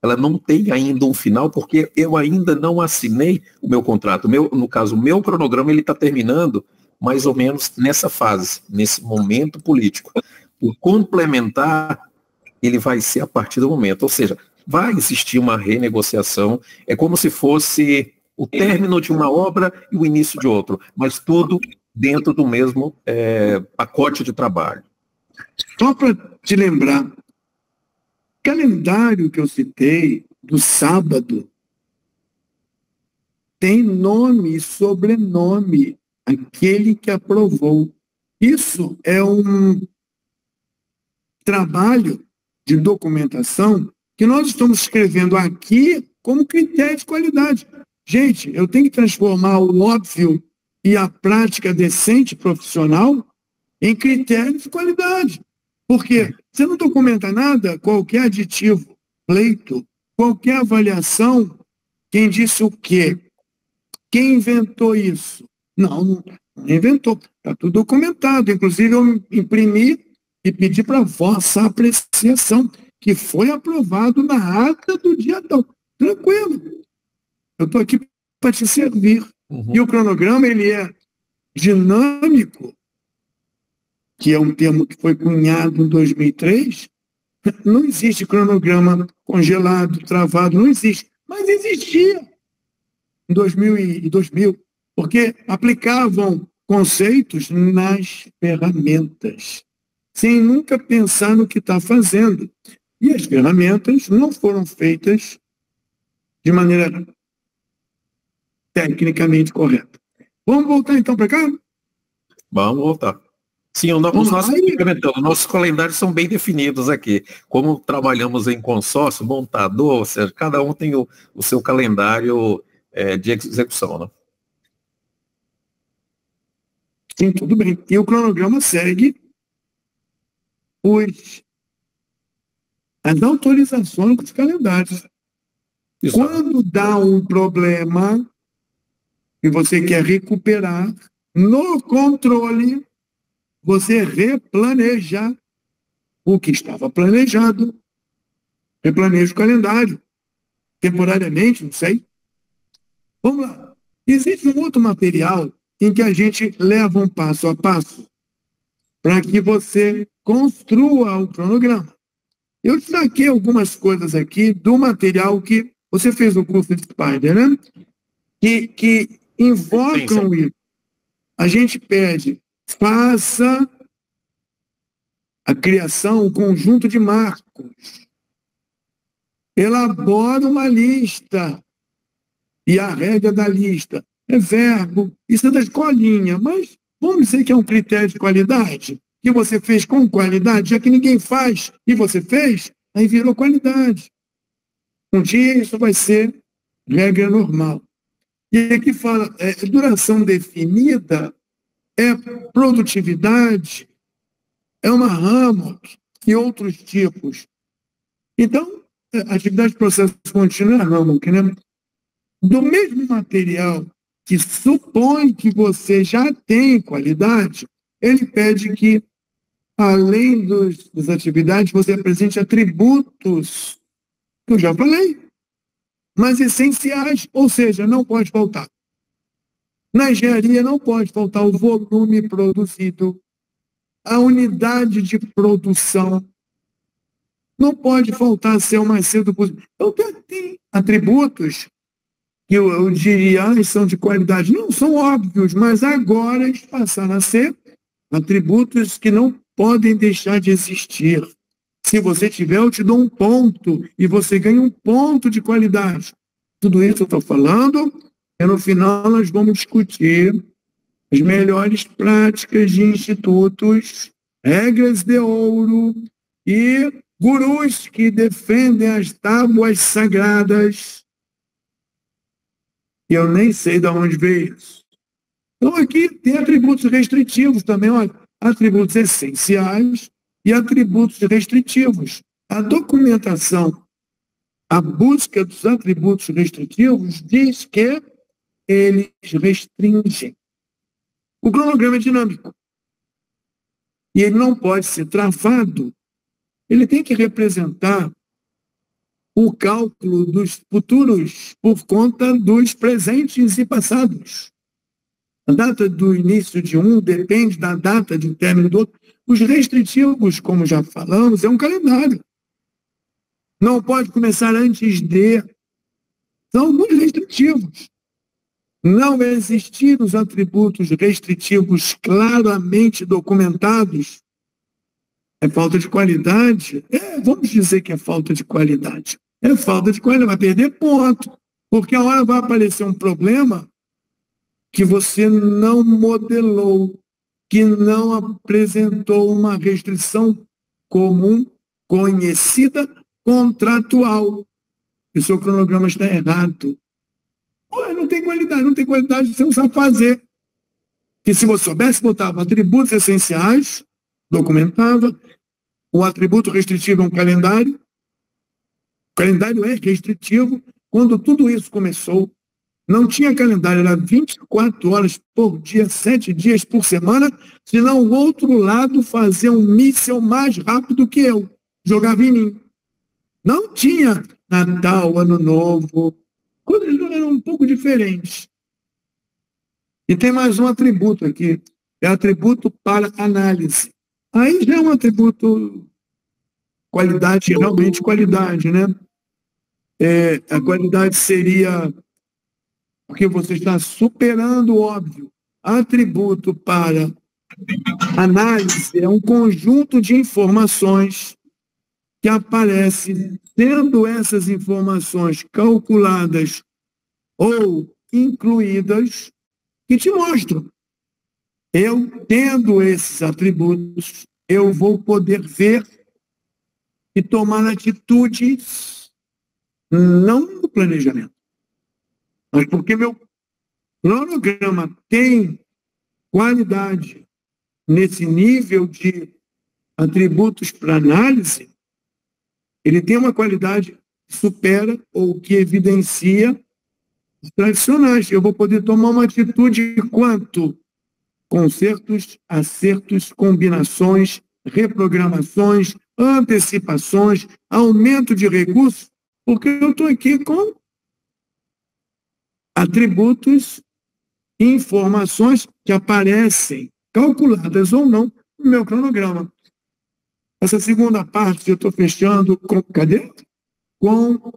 Ela não tem ainda um final, porque eu ainda não assinei o meu contrato. No caso, o meu cronograma ele está terminando mais ou menos nessa fase, nesse momento político. O complementar, ele vai ser a partir do momento. Ou seja, vai existir uma renegociação, é como se fosse o término de uma obra e o início de outro, mas tudo dentro do mesmo pacote de trabalho. Só para te lembrar, o calendário que eu citei, do sábado, tem nome e sobrenome, aquele que aprovou. Isso é um trabalho de documentação que nós estamos escrevendo aqui como critério de qualidade. Gente, eu tenho que transformar o óbvio e a prática decente profissional em critério de qualidade. Porque você não documenta nada, qualquer aditivo, pleito, qualquer avaliação, quem disse o quê? Quem inventou isso? Não inventou. Está tudo documentado. Inclusive, eu imprimi e pedi para vossa apreciação, que foi aprovado na ata do dia tal. Tranquilo. Eu estou aqui para te servir. E o cronograma, ele é dinâmico, que é um termo que foi cunhado em 2003. Não existe cronograma congelado, travado, não existe. Mas existia em 2000, porque aplicavam conceitos nas ferramentas, sem nunca pensar no que está fazendo. E as ferramentas não foram feitas de maneira tecnicamente correta. Vamos voltar então para cá? Vamos voltar. Sim, nossos calendários são bem definidos aqui. Como trabalhamos em consórcio, montador, ou seja, cada um tem o seu calendário de execução, né? Sim, tudo bem. E o cronograma segue as autorizações dos calendários. Exato. Quando dá um problema e você quer recuperar, no controle, você replaneja o que estava planejado. Replaneja o calendário. Temporariamente, não sei. Vamos lá. Existe um outro material em que a gente leva um passo a passo para que você construa o cronograma. Eu destaquei algumas coisas aqui do material que você fez no curso de Spider, né? Que invocam isso. A gente pede, faça a criação, um conjunto de marcos. Elabora uma lista. E a regra da lista é verbo, isso é da escolinha, mas vamos dizer que é um critério de qualidade, que você fez com qualidade, já que ninguém faz e você fez, aí virou qualidade. Um dia isso vai ser regra normal. E aqui fala, duração definida é produtividade, é uma Hammock e outros tipos. Então, atividade de processo contínuo é Hammock, né? Do mesmo material que supõe que você já tem qualidade, ele pede que, além das atividades, você apresente atributos, que eu já falei, mas essenciais, ou seja, não pode faltar. Na engenharia não pode faltar o volume produzido, a unidade de produção, não pode faltar ser o mais cedo possível. Então, tem atributos que eu diria são de qualidade, não são óbvios, mas agora eles passaram a ser atributos que não podem deixar de existir. Se você tiver, eu te dou um ponto e você ganha um ponto de qualidade. Tudo isso eu estou falando e no final nós vamos discutir as melhores práticas de institutos, regras de ouro e gurus que defendem as tábuas sagradas. Eu nem sei de onde veio isso. Então aqui tem atributos restritivos também, olha, atributos essenciais e atributos restritivos. A documentação, a busca dos atributos restritivos diz que eles restringem. O cronograma é dinâmico. E ele não pode ser travado. Ele tem que representar o cálculo dos futuros por conta dos presentes e passados. A data do início de um depende da data de término do outro. Os restritivos, como já falamos, é um calendário. Não pode começar antes de. São alguns restritivos. Não existir os atributos restritivos claramente documentados é falta de qualidade. Vamos dizer que é falta de qualidade. É falta de qualidade, vai perder ponto. Porque a hora vai aparecer um problema que você não modelou, que não apresentou uma restrição comum, conhecida, contratual. E o seu cronograma está errado. Não tem qualidade, você não sabe fazer. Que se você soubesse, botava atributos essenciais, documentava, o atributo restritivo é um calendário, o calendário é restritivo. Quando tudo isso começou, não tinha calendário, era 24 horas por dia, 7 dias por semana, senão o outro lado fazia um míssil mais rápido que eu, jogava em mim. Não tinha Natal, Ano Novo, coisas eram um pouco diferentes. E tem mais um atributo aqui, é atributo para análise. Aí já é um atributo qualidade, realmente qualidade, né? A qualidade seria porque você está superando o óbvio. Atributo para análise é um conjunto de informações que aparece, tendo essas informações calculadas ou incluídas, que te mostram. Eu, tendo esses atributos, eu vou poder ver e tomar atitudes, não no planejamento, mas porque meu cronograma tem qualidade nesse nível de atributos para análise, ele tem uma qualidade que supera ou que evidencia os tradicionais. Eu vou poder tomar uma atitude quanto consertos, acertos, combinações, reprogramações, antecipações, aumento de recursos, porque eu estou aqui com atributos, informações que aparecem, calculadas ou não, no meu cronograma. Essa segunda parte eu estou fechando com, cadê? Com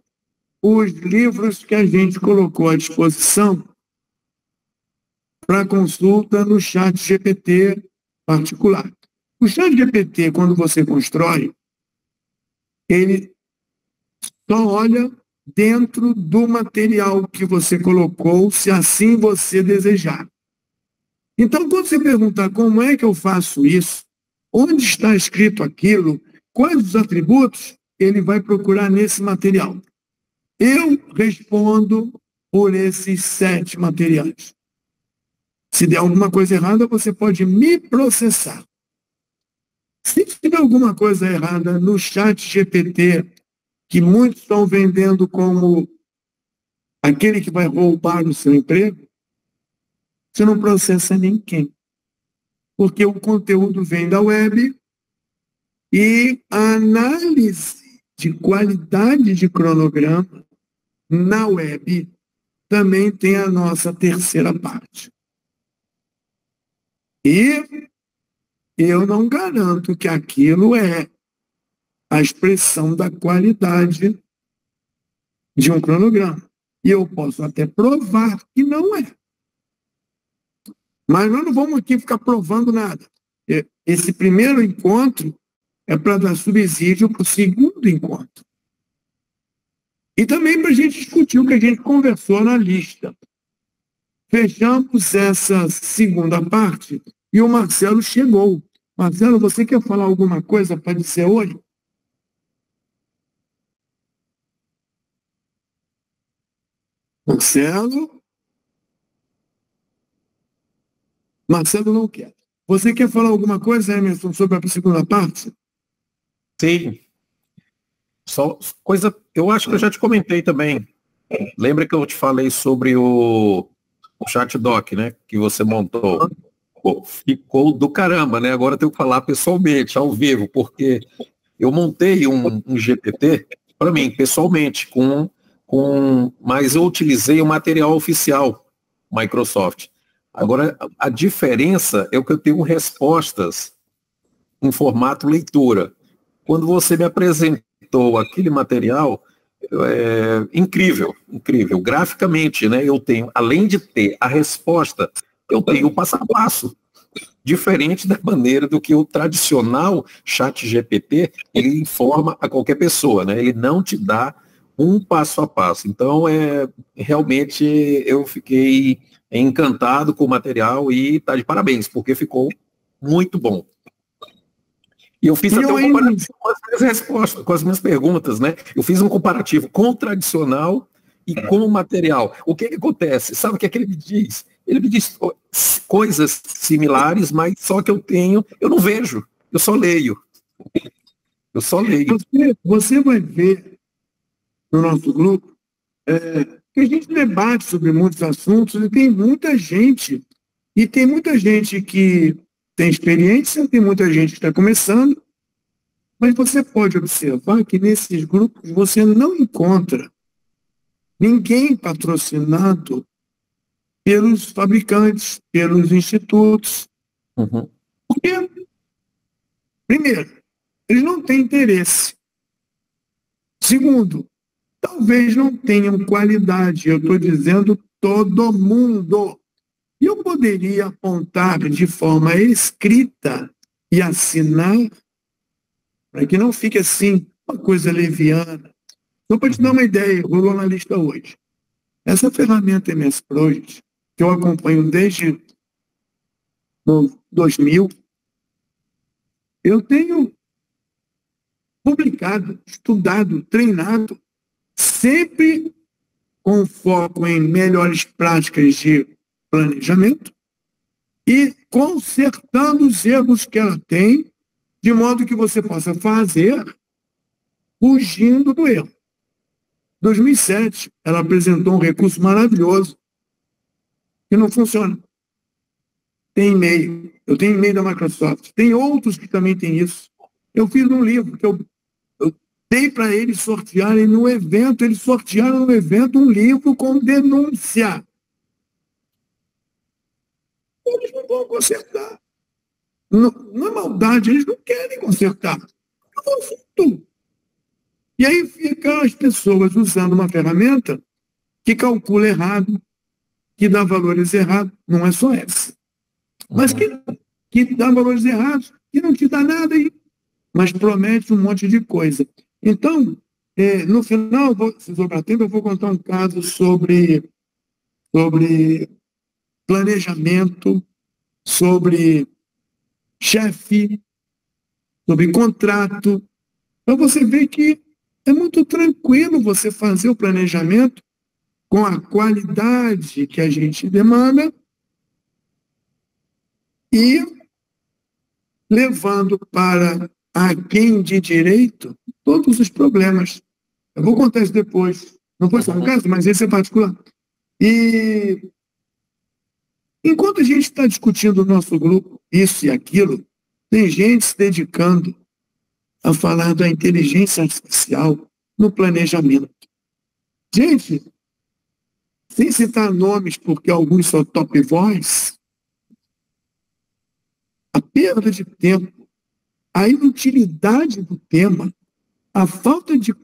os livros que a gente colocou à disposição para consulta no chat GPT particular. O chat GPT, quando você constrói, ele só olha dentro do material que você colocou, se assim você desejar. Então, quando você perguntar como é que eu faço isso, onde está escrito aquilo, quais os atributos, ele vai procurar nesse material. Eu respondo por esses 7 materiais. Se der alguma coisa errada, você pode me processar. Se tiver alguma coisa errada no chat GPT, que muitos estão vendendo como aquele que vai roubar o seu emprego, você não processa ninguém. Porque o conteúdo vem da web e a análise de qualidade de cronograma na web também tem a nossa terceira parte. E eu não garanto que aquilo é a expressão da qualidade de um cronograma. E eu posso até provar que não é. Mas nós não vamos aqui ficar provando nada. esse primeiro encontro é para dar subsídio para o segundo encontro. E também para a gente discutir o que a gente conversou na lista. Fechamos essa segunda parte e o Marcelo chegou. Marcelo, você quer falar alguma coisa para dizer hoje? Marcelo? Marcelo não quer. Você quer falar alguma coisa, Emerson, sobre a segunda parte? Sim. Só coisa, eu acho que eu já te comentei também. Lembra que eu te falei sobre o chat doc, né? Que você montou. Pô, ficou do caramba, né? Agora eu tenho que falar pessoalmente, ao vivo, porque eu montei um GPT para mim, pessoalmente, mas eu utilizei o material oficial Microsoft. Agora, a diferença é que eu tenho respostas em formato leitura. Quando você me apresentou aquele material, incrível, incrível. Graficamente, né, eu tenho, além de ter a resposta, eu tenho o passo a passo. Diferente da maneira do que o tradicional chat GPT, ele informa a qualquer pessoa, né? Ele não te dá um passo a passo. Então, realmente, eu fiquei encantado com o material e está de parabéns, porque ficou muito bom. E eu fiz até um comparativo com as minhas respostas, com as minhas perguntas, né? Eu fiz um comparativo com o tradicional e com o material. O que acontece? Sabe o que ele me diz? Ele me diz coisas similares, mas só que eu não vejo, eu só leio. Eu só leio. Você vai ver no nosso grupo que a gente debate sobre muitos assuntos e tem muita gente que tem experiência, tem muita gente que está começando, mas você pode observar que nesses grupos você não encontra ninguém patrocinado pelos fabricantes, pelos institutos. Uhum. Porque, primeiro, eles não têm interesse. Segundo, talvez não tenham qualidade. Eu estou dizendo todo mundo. E eu poderia apontar de forma escrita e assinar, para que não fique assim, uma coisa leviana. Só para te dar uma ideia, rolou na lista hoje. Essa ferramenta MS Project, que eu acompanho desde 2000, eu tenho publicado, estudado, treinado, sempre com foco em melhores práticas de planejamento e consertando os erros que ela tem, de modo que você possa fazer fugindo do erro. Em 2007, ela apresentou um recurso maravilhoso que não funciona. Tem e-mail. Eu tenho e-mail da Microsoft. Tem outros que também têm isso. Eu fiz um livro que eu dei para eles sortearem no evento. Eles sortearam no evento um livro com denúncia. Eles não vão consertar. Não é maldade, eles não querem consertar. E aí ficam as pessoas usando uma ferramenta que calcula errado, que dá valores errados. Não é só essa. Mas que dá valores errados, que não te dá nada aí, mas promete um monte de coisa. Então, no final, se sobrar tempo, eu vou contar um caso sobre planejamento, sobre chefe, sobre contrato, para você ver que é muito tranquilo você fazer o planejamento com a qualidade que a gente demanda e levando para a quem de direito todos os problemas. Eu vou contar isso depois. Não foi só um caso, mas esse é particular. E enquanto a gente está discutindo no nosso grupo isso e aquilo, tem gente se dedicando a falar da inteligência artificial no planejamento. Gente, sem citar nomes, porque alguns são top voice, a perda de tempo, a inutilidade do tema, a falta de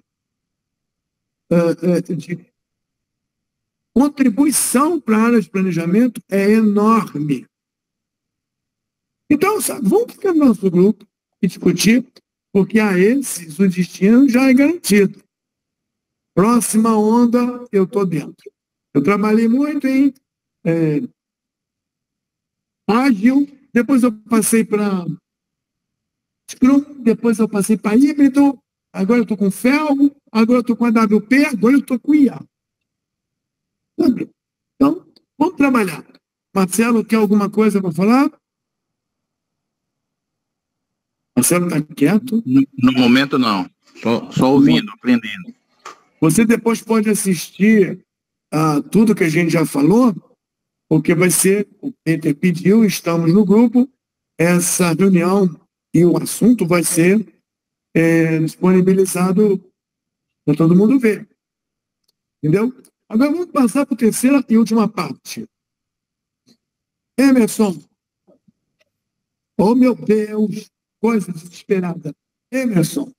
contribuição para a área de planejamento é enorme. Então, sabe, vamos ficar no nosso grupo e discutir, porque a esses o destino já é garantido. Próxima onda, eu estou dentro. Eu trabalhei muito em ágil, depois eu passei para Scrum, depois eu passei para híbrido, agora eu estou com Felgo, agora eu estou com AWP, agora eu estou com IA. Sabe? Então, vamos trabalhar. Marcelo, quer alguma coisa para falar? Marcelo está quieto? No momento, não. Só ouvindo, aprendendo. Você depois pode assistir a tudo que a gente já falou, porque vai ser, o Peter pediu, estamos no grupo, essa reunião e o assunto vai ser disponibilizado para todo mundo ver. Entendeu? Agora vamos passar para a terceira e última parte. Emerson. Oh, meu Deus, coisa desesperada. Emerson.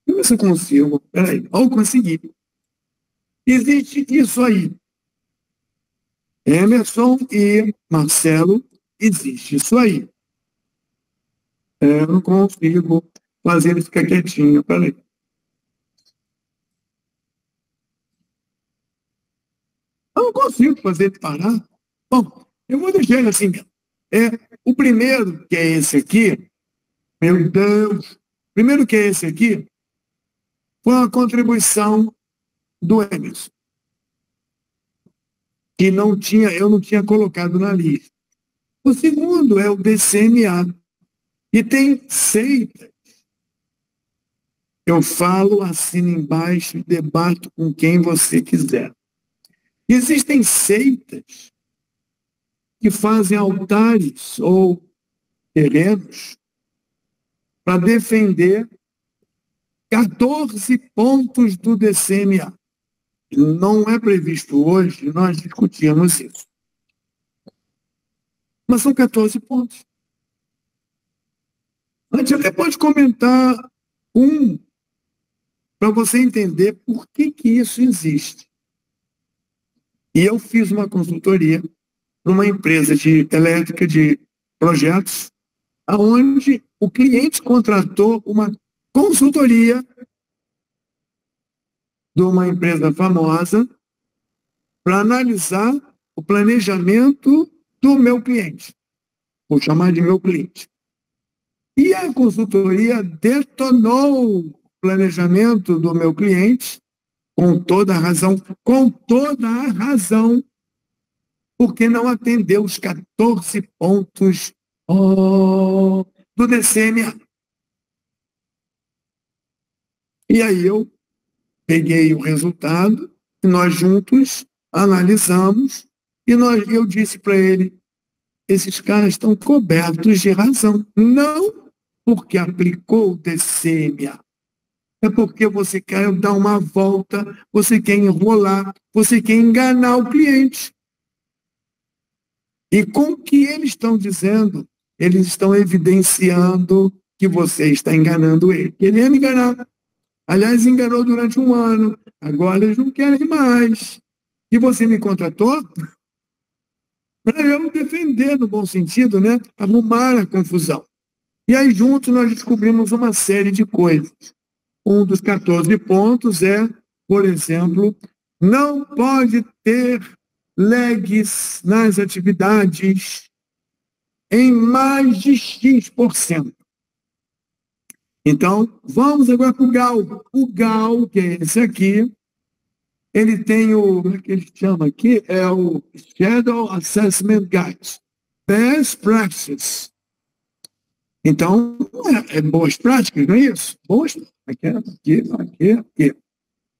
Eu ver se eu consigo. Peraí, vou conseguir. Existe isso aí. Emerson e Marcelo, existe isso aí. Eu não consigo fazer ele ficar quietinho. Peraí. Eu não consigo fazer ele parar. Bom, eu vou deixar ele assim mesmo. O primeiro, que é esse aqui, meu Deus, o primeiro que é esse aqui, foi uma contribuição do Emerson, que eu não tinha colocado na lista. O segundo é o DCMA, e tem seitas. Eu falo, assino embaixo e debato com quem você quiser. Existem seitas que fazem altares ou terrenos para defender 14 pontos do DCMA. Não é previsto hoje, nós discutimos isso. Mas são 14 pontos. A gente até pode comentar para você entender por que isso existe. E eu fiz uma consultoria para uma empresa de elétrica de projetos, onde o cliente contratou uma consultoria de uma empresa famosa para analisar o planejamento do meu cliente. Vou chamar de meu cliente. E a consultoria detonou o planejamento do meu cliente, com toda a razão, porque não atendeu os 14 pontos do DCMA. E aí eu peguei o resultado, e nós juntos analisamos, e eu disse para ele, esses caras estão cobertos de razão. Não porque aplicou o DCMA. É porque você quer dar uma volta, você quer enrolar, você quer enganar o cliente. E com o que eles estão dizendo, eles estão evidenciando que você está enganando ele. Ele ia me enganar. Aliás, enganou durante um ano. Agora eles não querem mais. E você me contratou para eu defender, no bom sentido, né? Arrumar a confusão. E aí, juntos, nós descobrimos uma série de coisas. Um dos 14 pontos é, por exemplo, não pode ter lags nas atividades em mais de X%. Então, vamos agora para o GAL. O GAL, que é esse aqui, ele tem como é que ele chama aqui? É o Shadow Assessment Guide. Best Practices. Então, é boas práticas, não é isso? Boas, aqui.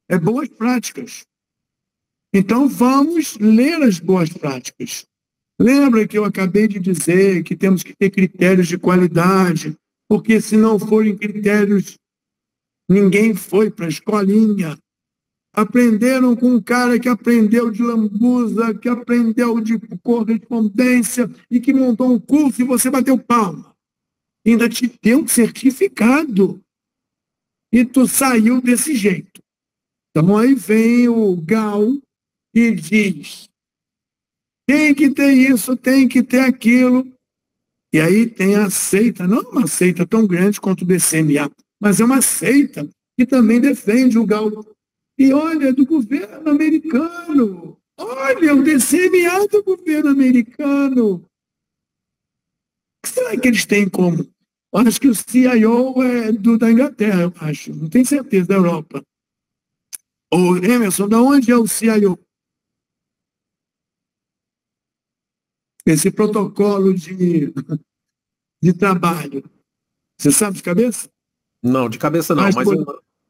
É boas práticas. Então, vamos ler as boas práticas. Lembra que eu acabei de dizer que temos que ter critérios de qualidade, porque se não forem critérios, ninguém foi para a escolinha. Aprenderam com um cara que aprendeu de lambuza, que aprendeu de correspondência e que montou um curso e você bateu palma. Ainda te deu um certificado. E tu saiu desse jeito. Então aí vem o GAL e diz, tem que ter isso, tem que ter aquilo. E aí tem a seita, não uma seita tão grande quanto o DCMA, mas é uma seita que também defende o Galpo. E olha, é do governo americano. Olha, o DCMA do governo americano. O que será que eles têm como? Eu acho que o CIO é da Inglaterra, eu acho. Não tenho certeza, da Europa. Ô, Emerson, da onde é o CIO? Esse protocolo de trabalho. Você sabe de cabeça? Não, de cabeça não, mas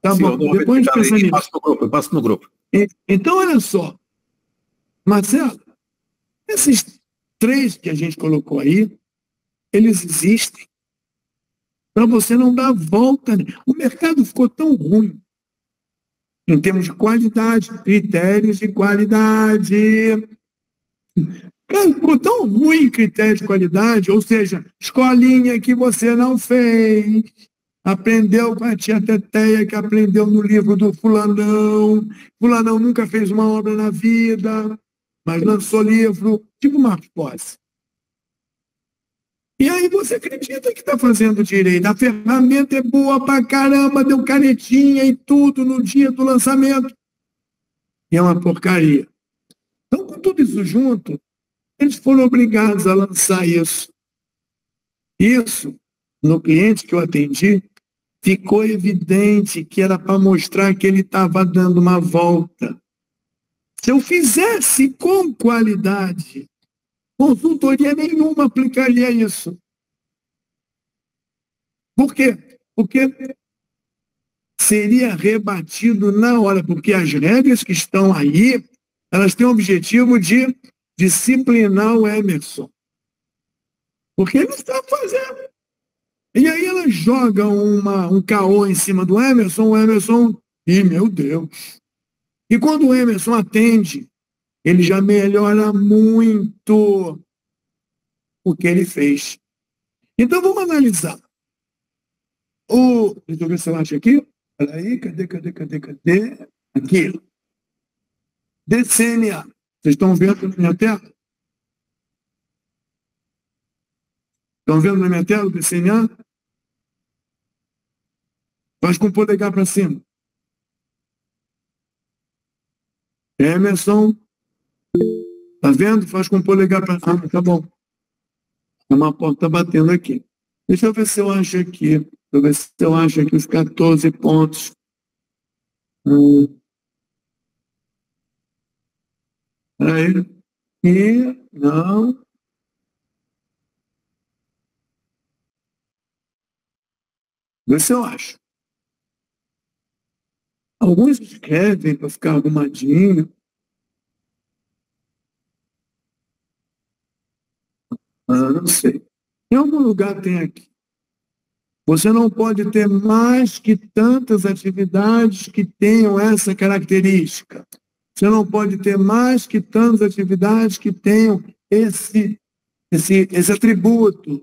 tá sim, bom, depois a gente pensa nisso. Eu passo no grupo. Então, olha só, Marcelo, esses 3 que a gente colocou aí, eles existem para você não dar volta. O mercado ficou tão ruim em termos de qualidade, critérios de qualidade. Cara, ficou tão ruim critério de qualidade, ou seja, escolinha que você não fez, aprendeu com a tia Teteia, que aprendeu no livro do fulanão. Fulanão nunca fez uma obra na vida, mas lançou livro, tipo Marcos Posse. E aí você acredita que está fazendo direito. A ferramenta é boa pra caramba, deu canetinha e tudo no dia do lançamento. E é uma porcaria. Então, com tudo isso junto, eles foram obrigados a lançar isso. Isso, no cliente que eu atendi, ficou evidente que era para mostrar que ele estava dando uma volta. Se eu fizesse com qualidade, consultoria nenhuma aplicaria isso. Por quê? Porque seria rebatido na hora, porque as regras que estão aí, elas têm o objetivo de disciplinar o Emerson. Porque ele está fazendo. E aí ela joga um caô em cima do Emerson, o Emerson, meu Deus. E quando o Emerson atende, ele já melhora muito o que ele fez. Então vamos analisar. Deixa eu ver se eu acho aqui. Peraí, cadê? Aqui. DCNA. Vocês estão vendo na minha tela? Estão vendo na minha tela o DCNA? Faz com o polegar para cima. Emerson. Tá vendo? Faz com o polegar para cima. Tá bom. É uma porta batendo aqui. Deixa eu ver se eu acho aqui. Deixa eu ver se eu acho aqui os 14 pontos. Aí. E não. Vê se eu acho. Alguns escrevem para ficar arrumadinho. Não sei. Em algum lugar tem aqui. Você não pode ter mais que tantas atividades que tenham essa característica. Você não pode ter mais que tantas atividades que tenham esse atributo.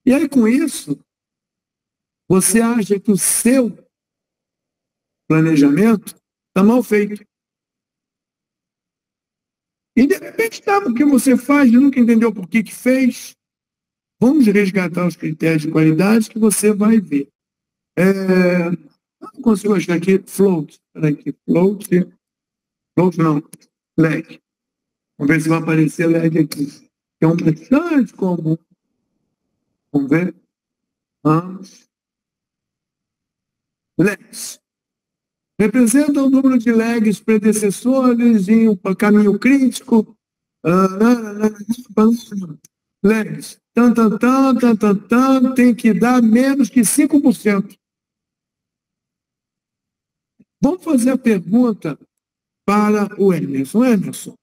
E aí, com isso, você acha que o seu planejamento está mal feito. E, de repente, está porque você faz e nunca entendeu por que fez. Vamos resgatar os critérios de qualidade que você vai ver. Não consigo achar aqui. Float. Espera aqui. Float não. Lag. Vamos ver se vai aparecer lag aqui. Que é um bastante comum. Vamos ver. Vamos. Lags. Representa o número de lags predecessores em um caminho crítico. Lags. Tem que dar menos que 5%. Vamos fazer a pergunta para o Emerson. Emerson,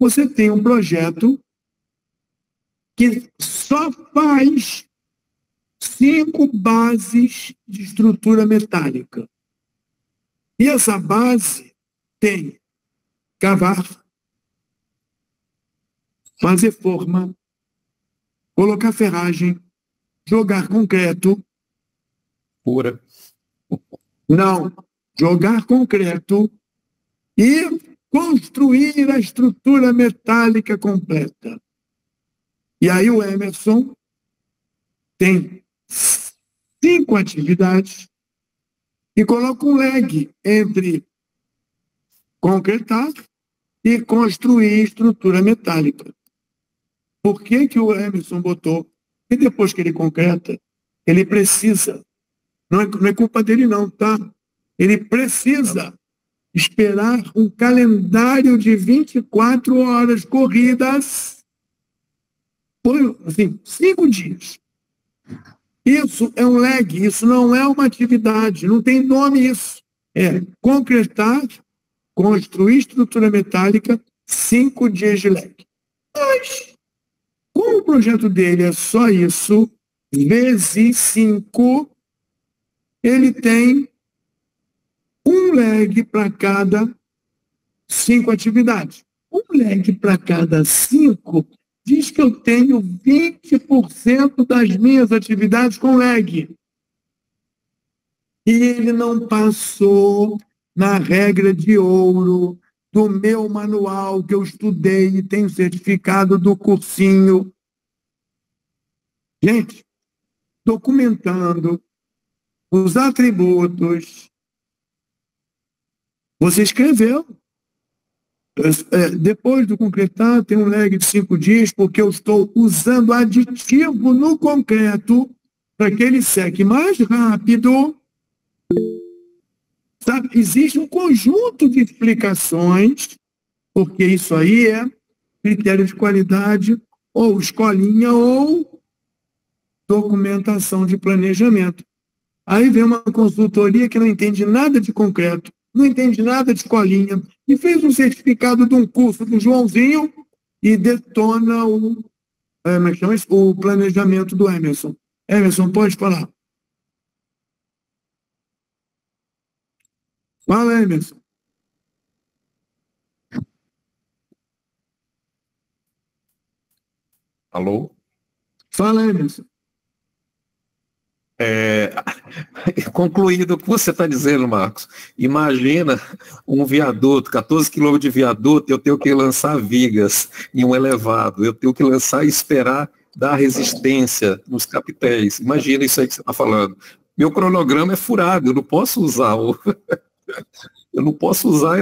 você tem um projeto que só faz 5 bases de estrutura metálica. E essa base tem cavar, fazer forma, colocar ferragem, jogar concreto. Pura. Não, jogar concreto e construir a estrutura metálica completa. E aí o Emerson tem 5 atividades e coloca um lag entre concretar e construir estrutura metálica. Por que que o Emerson botou? E depois que ele concreta, ele precisa, não é culpa dele não, tá? Ele precisa esperar um calendário de 24 horas corridas por, assim, 5 dias. Isso é um lag, isso não é uma atividade, não tem nome isso. É concretar, construir estrutura metálica, 5 dias de lag. Mas, como o projeto dele é só isso, vezes 5, ele tem um lag para cada 5 atividades. Um lag para cada 5 diz que eu tenho 20% das minhas atividades com lag. E ele não passou na regra de ouro do meu manual que eu estudei e tenho certificado do cursinho. Gente, documentando os atributos, você escreveu. Depois do concretar, tem um lag de 5 dias, porque eu estou usando aditivo no concreto para que ele seque mais rápido. Sabe? Existe um conjunto de explicações, porque isso aí é critério de qualidade, ou escolinha, ou documentação de planejamento. Aí vem uma consultoria que não entende nada de concreto, não entende nada de escolinha, e fez um certificado de um curso do Joãozinho e detona o planejamento do Emerson. Emerson, pode falar. Fala, Emerson. Alô? Fala, Emerson. Concluído o que você está dizendo, Marcos. Imagina um viaduto, 14 quilômetros de viaduto, eu tenho que lançar vigas em um elevado, eu tenho que lançar e esperar dar resistência nos capitéis. Imagina isso aí que você está falando. Meu cronograma é furado, eu não posso usar eu não posso usar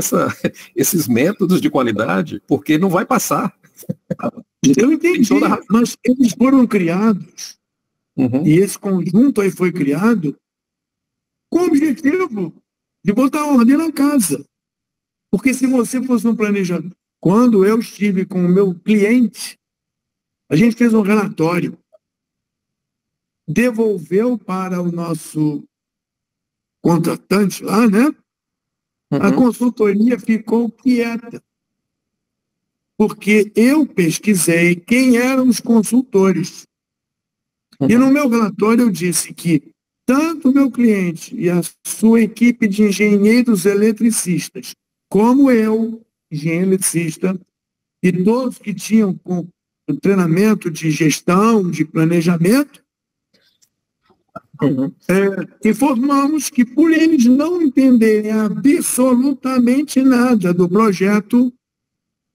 esses métodos de qualidade, porque não vai passar. Eu entendi, mas eles foram criados. Uhum. E esse conjunto aí foi criado com o objetivo de botar ordem na casa. Porque se você fosse um planejador... Quando eu estive com o meu cliente, a gente fez um relatório, devolveu para o nosso contratante lá, né? A consultoria ficou quieta. Porque eu pesquisei quem eram os consultores. E no meu relatório eu disse que tanto o meu cliente e a sua equipe de engenheiros eletricistas, como eu, engenheiro eletricista, e todos que tinham treinamento de gestão, de planejamento, informamos que por eles não entenderem absolutamente nada do projeto,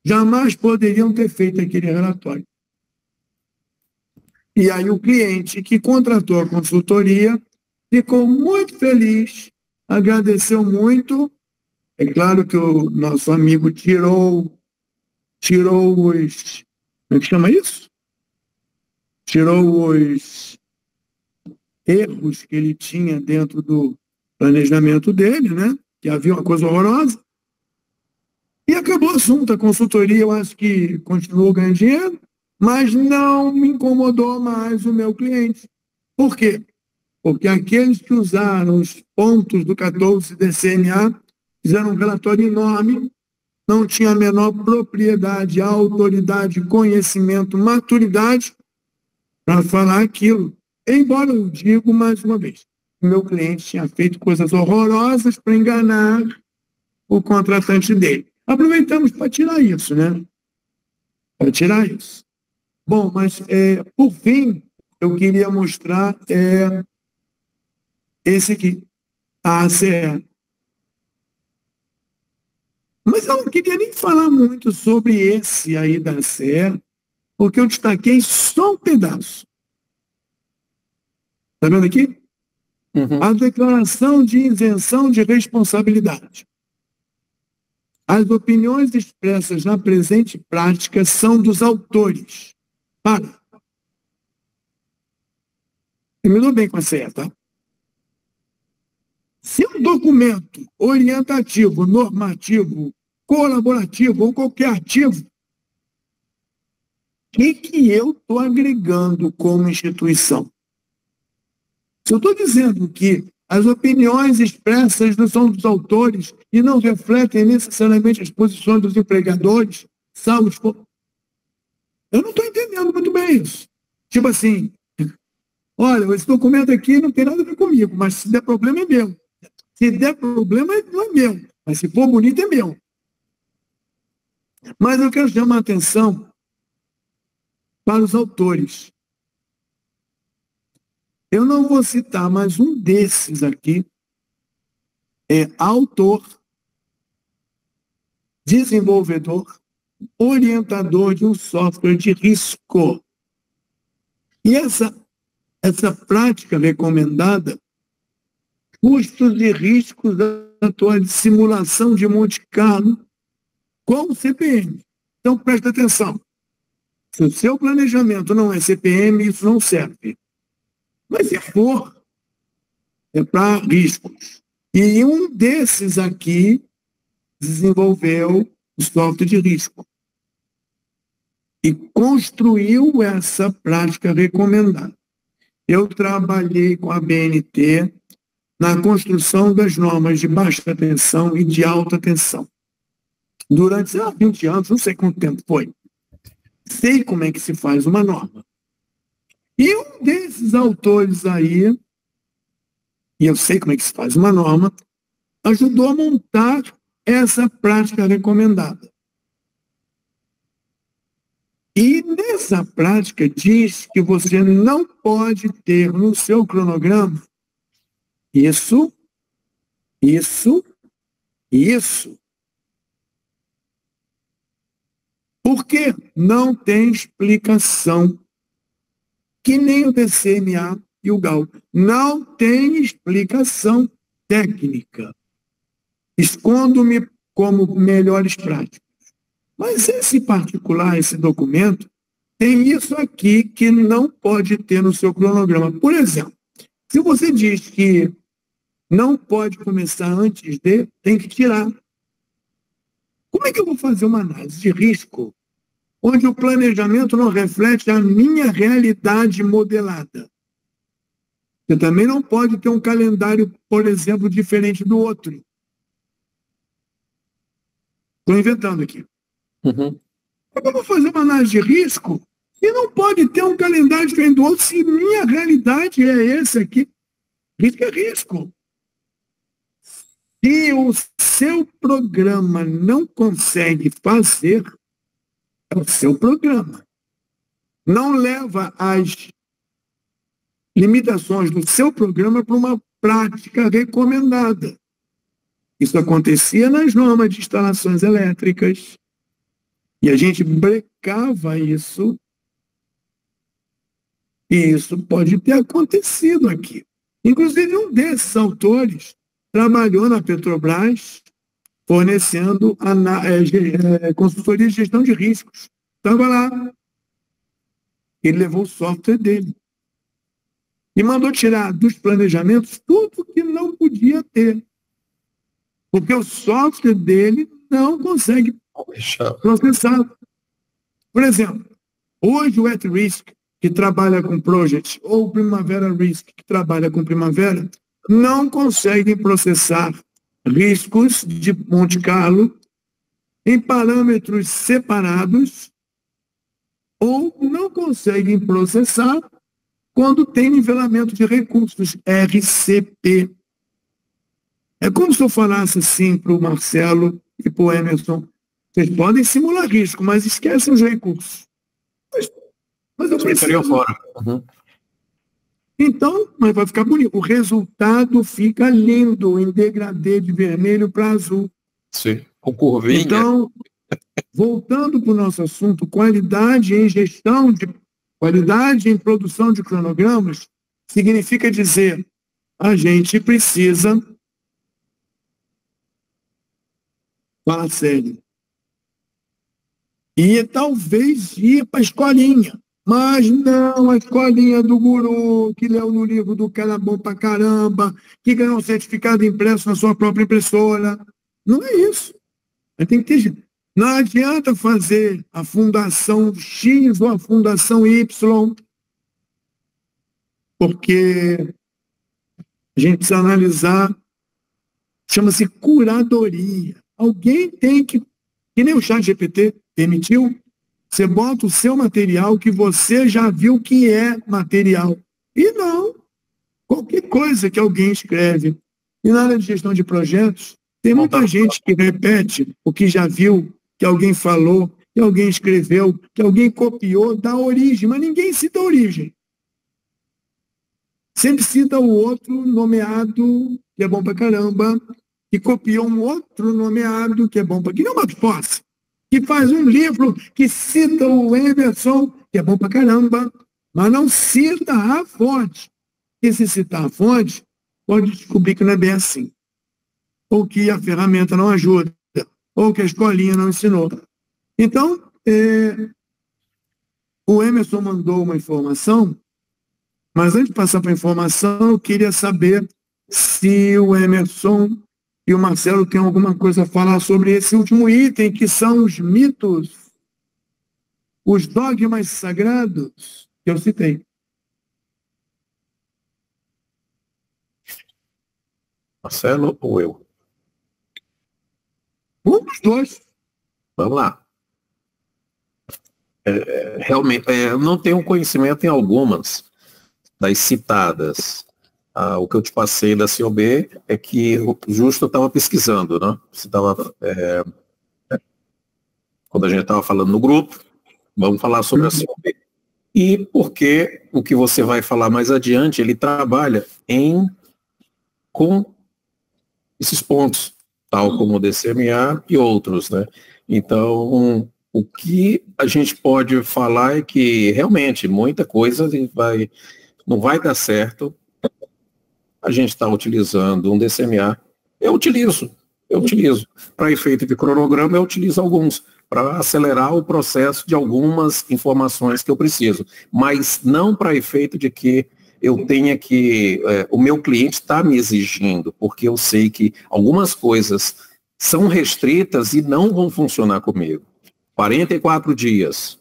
jamais poderiam ter feito aquele relatório. E aí o cliente que contratou a consultoria ficou muito feliz, agradeceu muito. É claro que o nosso amigo tirou os... Como é que chama isso? Tirou os erros que ele tinha dentro do planejamento dele, né? Que havia uma coisa horrorosa. E acabou o assunto. A consultoria, eu acho que continuou ganhando dinheiro, mas não me incomodou mais o meu cliente. Por quê? Porque aqueles que usaram os pontos do 14 DCMA fizeram um relatório enorme, não tinha a menor propriedade, autoridade, conhecimento, maturidade para falar aquilo. Embora eu digo mais uma vez, o meu cliente tinha feito coisas horrorosas para enganar o contratante dele. Aproveitamos para tirar isso, né? Para tirar isso. Bom, mas, por fim, eu queria mostrar esse aqui, a ACE. Mas eu não queria nem falar muito sobre esse aí da ACE, porque eu destaquei só um pedaço. Está vendo aqui? A declaração de isenção de responsabilidade. As opiniões expressas na presente prática são dos autores. Para. Terminou bem com a CE, tá? Se um documento orientativo, normativo, colaborativo ou qualquer ativo, o que eu estou agregando como instituição? Se eu estou dizendo que as opiniões expressas não são dos autores e não refletem necessariamente as posições dos empregadores, salvo de... Eu não estou entendendo muito bem isso. Tipo assim, olha, esse documento aqui não tem nada a ver comigo, mas se der problema é meu. Se der problema não é meu, mas se for bonito é meu. Mas eu quero chamar a atenção para os autores. Eu não vou citar, mas um desses aqui é autor, desenvolvedor, orientador de um software de risco. E essa prática recomendada, custos e riscos da atual simulação de Monte Carlo com o CPM. Então, presta atenção. Se o seu planejamento não é CPM, isso não serve. Mas se for, é para riscos. E um desses aqui desenvolveu o software de risco e construiu essa prática recomendada. Eu trabalhei com a BNT na construção das normas de baixa tensão e de alta tensão. Durante, 20 anos, não sei quanto tempo foi. Sei como é que se faz uma norma. E um desses autores aí, e eu sei como é que se faz uma norma, ajudou a montar essa prática recomendada. E nessa prática diz que você não pode ter no seu cronograma isso, porque não tem explicação, que nem o DCMA e o GAL. Não tem explicação técnica. Escondo-me como melhores práticas. Mas esse particular, esse documento, tem isso aqui que não pode ter no seu cronograma. Por exemplo, se você diz que não pode começar antes de, tem que tirar. Como é que eu vou fazer uma análise de risco onde o planejamento não reflete a minha realidade modelada? Você também não pode ter um calendário, por exemplo, diferente do outro. Estou inventando aqui. Eu vou fazer uma análise de risco e não pode ter um calendário diferente do outro se minha realidade é esse aqui. Risco é risco. Se o seu programa não consegue fazer, é o seu programa. Não leva as limitações do seu programa para uma prática recomendada. Isso acontecia nas normas de instalações elétricas. E a gente brecava isso. E isso pode ter acontecido aqui. Inclusive, um desses autores trabalhou na Petrobras fornecendo consultoria de gestão de riscos. Estava lá. Ele levou o software dele. E mandou tirar dos planejamentos tudo que não podia ter. Porque o software dele não consegue processar. Por exemplo, hoje o At-Risk, que trabalha com Project, ou o Primavera Risk, que trabalha com Primavera, não conseguem processar riscos de Monte Carlo em parâmetros separados ou não conseguem processar quando tem nivelamento de recursos, RCP. É como se eu falasse assim para o Marcelo e para o Emerson: vocês podem simular risco, mas esquecem os recursos. Mas eu preciso... fora. Então, mas vai ficar bonito. O resultado fica lindo, em degradê de vermelho para azul. Sim, com curvinha. Então, Voltando para o nosso assunto, qualidade em produção de cronogramas, significa dizer, a gente precisa, fala sério, e talvez ir para a escolinha, mas não a escolinha do guru, que leu no livro do cara bom pra caramba, que ganhou um certificado impresso na sua própria impressora. Não é isso. Tem que ter. Não adianta fazer a fundação X ou a fundação Y, porque a gente precisa analisar, chama-se curadoria. Alguém tem que nem o ChatGPT permitiu, você bota o seu material que você já viu que é material. E não, qualquer coisa que alguém escreve. E na área de gestão de projetos, tem muita gente que repete o que já viu, que alguém falou, que alguém escreveu, que alguém copiou da origem, mas ninguém cita a origem. Sempre cita o outro nomeado, que é bom pra caramba, que copiou um outro nomeado, que é bom pra... Que não é uma posse, que faz um livro que cita o Emerson, que é bom pra caramba, mas não cita a fonte. E se citar a fonte, pode descobrir que não é bem assim. Ou que a ferramenta não ajuda, ou que a escolinha não ensinou. Então, o Emerson mandou uma informação, mas antes de passar para a informação, eu queria saber se o Emerson e o Marcelo têm alguma coisa a falar sobre esse último item, que são os mitos, os dogmas sagrados que eu citei. Marcelo ou eu? Um dos dois. Vamos lá. Realmente, eu não tenho conhecimento em algumas das citadas. O que eu te passei da COB é que justo eu estava pesquisando, né? Quando a gente estava falando no grupo, vamos falar sobre a COB. E porque o que você vai falar mais adiante, ele trabalha com esses pontos, tal como o DCMA e outros, né? Então, o que a gente pode falar é que realmente muita coisa não vai dar certo. A gente está utilizando um DCMA. Eu utilizo. Para efeito de cronograma, eu utilizo alguns, para acelerar o processo de algumas informações que eu preciso. Mas não para efeito de que eu tenha que... o meu cliente está me exigindo, porque eu sei que algumas coisas são restritas e não vão funcionar comigo. 44 dias.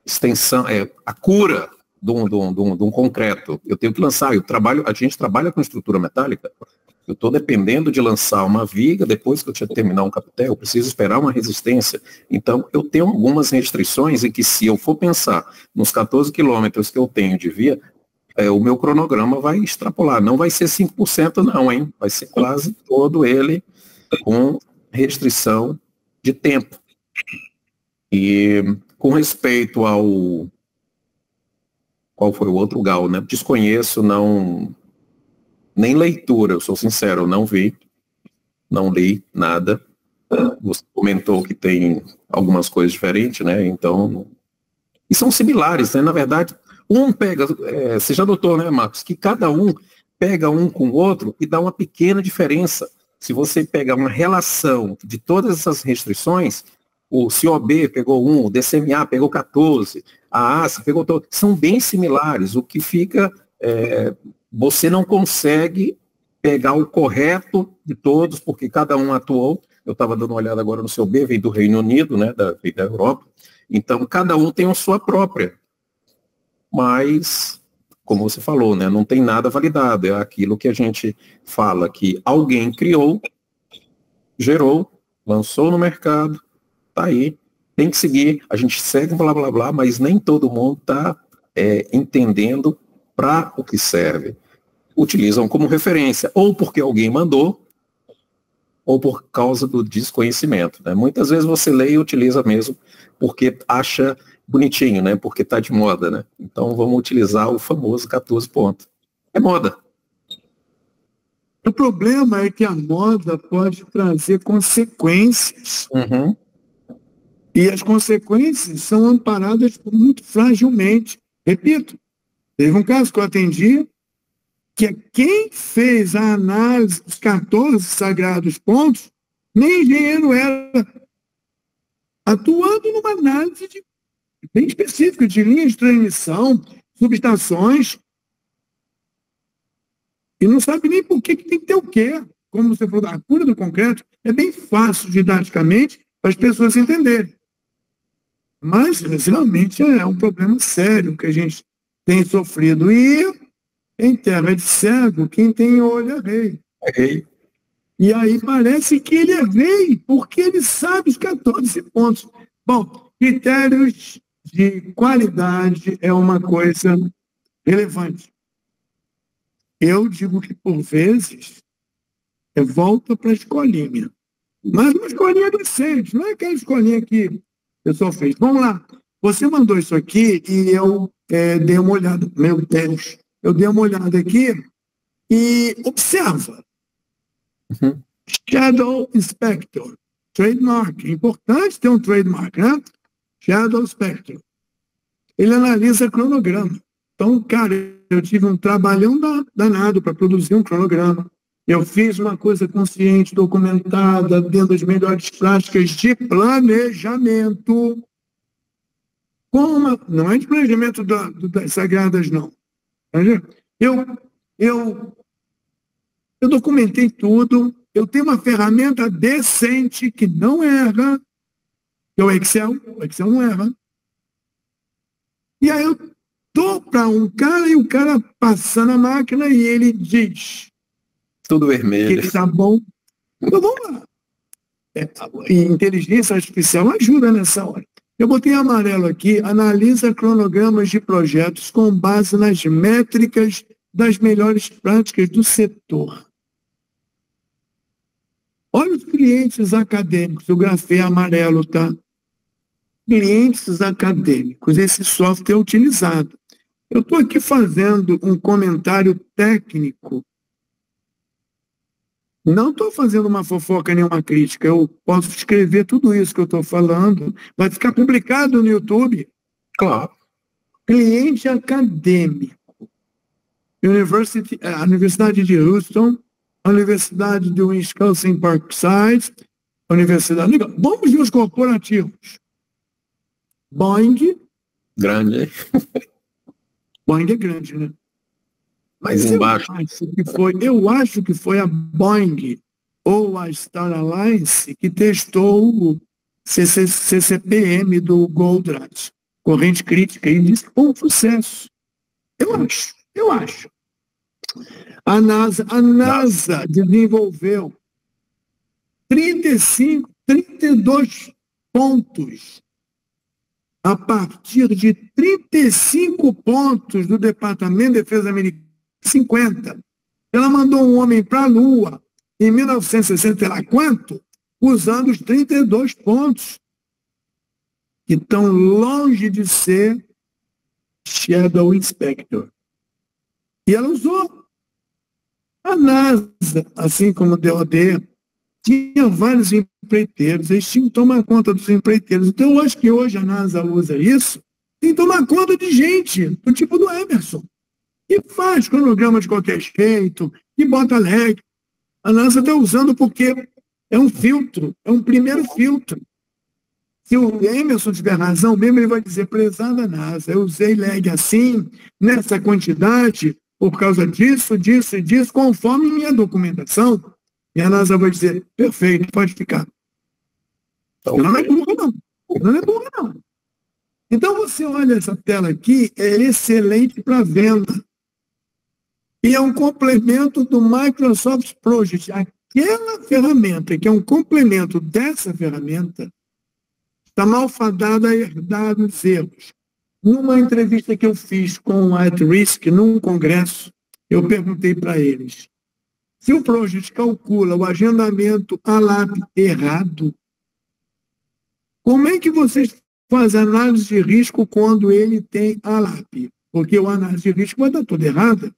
Extensão, a cura de um concreto. Eu tenho que lançar, a gente trabalha com estrutura metálica, eu estou dependendo de lançar uma viga, depois que eu terminar um capitel, eu preciso esperar uma resistência. Então, eu tenho algumas restrições em que, se eu for pensar nos 14 quilômetros que eu tenho de via, o meu cronograma vai extrapolar. Não vai ser 5% não, hein? Vai ser quase todo ele com restrição de tempo. E com respeito ao... Qual foi o outro gal, né? Desconheço, nem leitura, eu sou sincero, eu não vi, não li nada. Você comentou que tem algumas coisas diferentes, né? Então, e são similares, né? Na verdade, um pega, você já notou, né, Marcos, que cada um pega um com o outro e dá uma pequena diferença. Se você pegar uma relação de todas essas restrições, o COB pegou 1, o DCMA pegou 14, a ASA pegou todos, são bem similares, o que fica, você não consegue pegar o correto de todos, porque cada um atuou. Eu estava dando uma olhada agora no COB, veio do Reino Unido, né, da Europa, então cada um tem a sua própria, mas, como você falou, né, não tem nada validado, é aquilo que a gente fala, que alguém criou, gerou, lançou no mercado, tá aí, tem que seguir, a gente segue blá blá blá, mas nem todo mundo está entendendo para o que serve. Utilizam como referência, ou porque alguém mandou, ou por causa do desconhecimento, né? Muitas vezes você lê e utiliza mesmo porque acha bonitinho, né? Porque está de moda, né? Então vamos utilizar o famoso 14 pontos. É moda. O problema é que a moda pode trazer consequências. Uhum. E as consequências são amparadas muito fragilmente. Repito, teve um caso que eu atendi, que quem fez a análise dos 14 sagrados pontos, nem engenheiro era, atuando numa análise bem específica de linhas de transmissão, subestações, e não sabe nem por que tem que ter o quê. Como você falou, a cura do concreto é bem fácil didaticamente para as pessoas entenderem. Mas, realmente, é um problema sério que a gente tem sofrido. E, em terra de cego, quem tem olho é rei. É rei. E aí parece que ele é rei, porque ele sabe os 14 pontos. Bom, critérios de qualidade é uma coisa relevante. Eu digo que, por vezes, volta para a escolinha. Mas uma escolinha decente, não é aquela escolinha que o pessoal fez. Vamos lá, você mandou isso aqui e eu dei uma olhada. Meu Deus, eu dei uma olhada aqui e observa. Uhum. Shadow Inspector, trademark. É importante ter um trademark, né? Shadow Inspector. Ele analisa cronograma. Então, cara, eu tive um trabalhão danado para produzir um cronograma. Eu fiz uma coisa consciente, documentada, dentro das melhores práticas de planejamento. Não é de planejamento das sagradas, não. Eu documentei tudo. Eu tenho uma ferramenta decente que não erra, que é o Excel. O Excel não erra. E aí eu dou para um cara e o cara passa na máquina e ele diz Tudo que vermelho. ele está bom. Então vamos lá. E inteligência artificial ajuda nessa hora. Eu botei amarelo aqui, analisa cronogramas de projetos com base nas métricas das melhores práticas do setor. Olha os clientes acadêmicos, eu grafei amarelo, tá? Clientes acadêmicos, esse software é utilizado. Eu estou aqui fazendo um comentário técnico. Não estou fazendo uma fofoca nem uma crítica. Eu posso escrever tudo isso que eu estou falando. Vai ficar publicado no YouTube. Claro. Cliente acadêmico. A Universidade de Houston, a Universidade de Wisconsin-Parkside, a Universidade... Vamos ver os corporativos. Boeing. Grande, hein? Boeing é grande, né? Mas embaixo. Eu acho que foi a Boeing ou a Star Alliance que testou o CCPM do Goldratt, corrente crítica, e disse que foi um sucesso. Eu acho. A NASA desenvolveu 32 pontos a partir de 35 pontos do Departamento de Defesa americano. 50. Ela mandou um homem para a Lua em 1960, sei lá quanto, usando os 32 pontos, que estão longe de ser Shadow Inspector. E ela usou. A NASA, assim como o DoD, tinha vários empreiteiros, eles tinham que tomar conta dos empreiteiros. Então, eu acho que hoje a NASA usa isso, tem que tomar conta de gente, do tipo do Emerson. E faz cronograma de qualquer jeito, e bota lag. A NASA está usando porque é um filtro, é um primeiro filtro. Se o Emerson tiver razão mesmo, ele vai dizer, prezada NASA, eu usei lag assim, nessa quantidade, por causa disso, disso e disso, conforme minha documentação. E a NASA vai dizer, perfeito, pode ficar. Ela não é burra, não. Ela não é burra, não. Então, você olha essa tela aqui, é excelente para venda. E é um complemento do Microsoft Project. Aquela ferramenta, que é um complemento dessa ferramenta, está malfadada a herdar os erros. Numa entrevista que eu fiz com o At-Risk, num congresso, eu perguntei para eles, se o Project calcula o agendamento ALAP errado, como é que vocês fazem análise de risco quando ele tem ALAP? Porque o análise de risco vai dar tudo errado.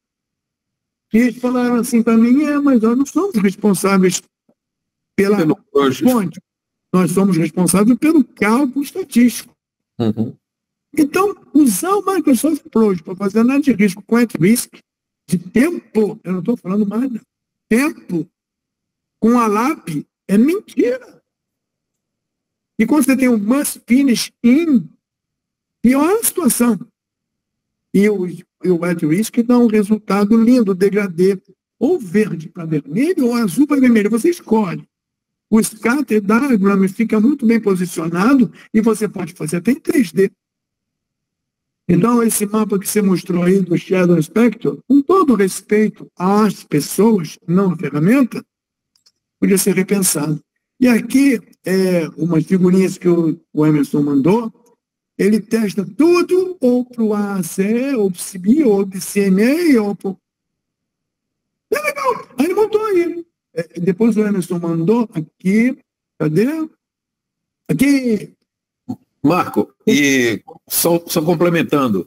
E eles falaram assim para mim, mas nós não somos responsáveis pela fonte, nós somos responsáveis pelo cálculo estatístico. Uhum. Então, usar o Microsoft Project para fazer análise de risco com at-risk, de tempo, eu não estou falando mais, não. Tempo, com a LAP, é mentira. E quando você tem um must finish in, pior a situação. E o at-risk dá um resultado lindo, degradê, ou verde para vermelho, ou azul para vermelho, você escolhe. O scatter diagram fica muito bem posicionado e você pode fazer até em 3D. Então, esse mapa que você mostrou aí do Shadow Inspector, com todo respeito às pessoas, não à ferramenta, podia ser repensado. E aqui, umas figurinhas que o Emerson mandou, ele testa tudo ou para o AACE, ou para o CBI, ou para o CMA, ou para o... É legal, aí ele montou aí. Depois o Emerson mandou aqui, cadê? Aqui. Marco, e só complementando,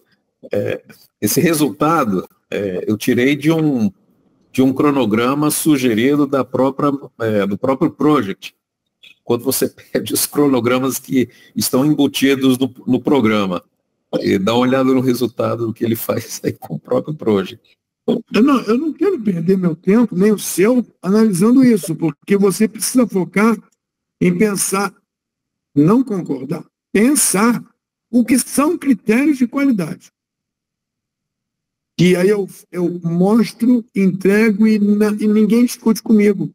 esse resultado eu tirei de um cronograma sugerido do próprio project, quando você pede os cronogramas que estão embutidos no programa, e dá uma olhada no resultado do que ele faz aí com o próprio project. Eu não quero perder meu tempo, nem o seu, analisando isso, porque você precisa focar em pensar, não concordar, pensar o que são critérios de qualidade. E aí eu mostro, entrego e ninguém discute comigo.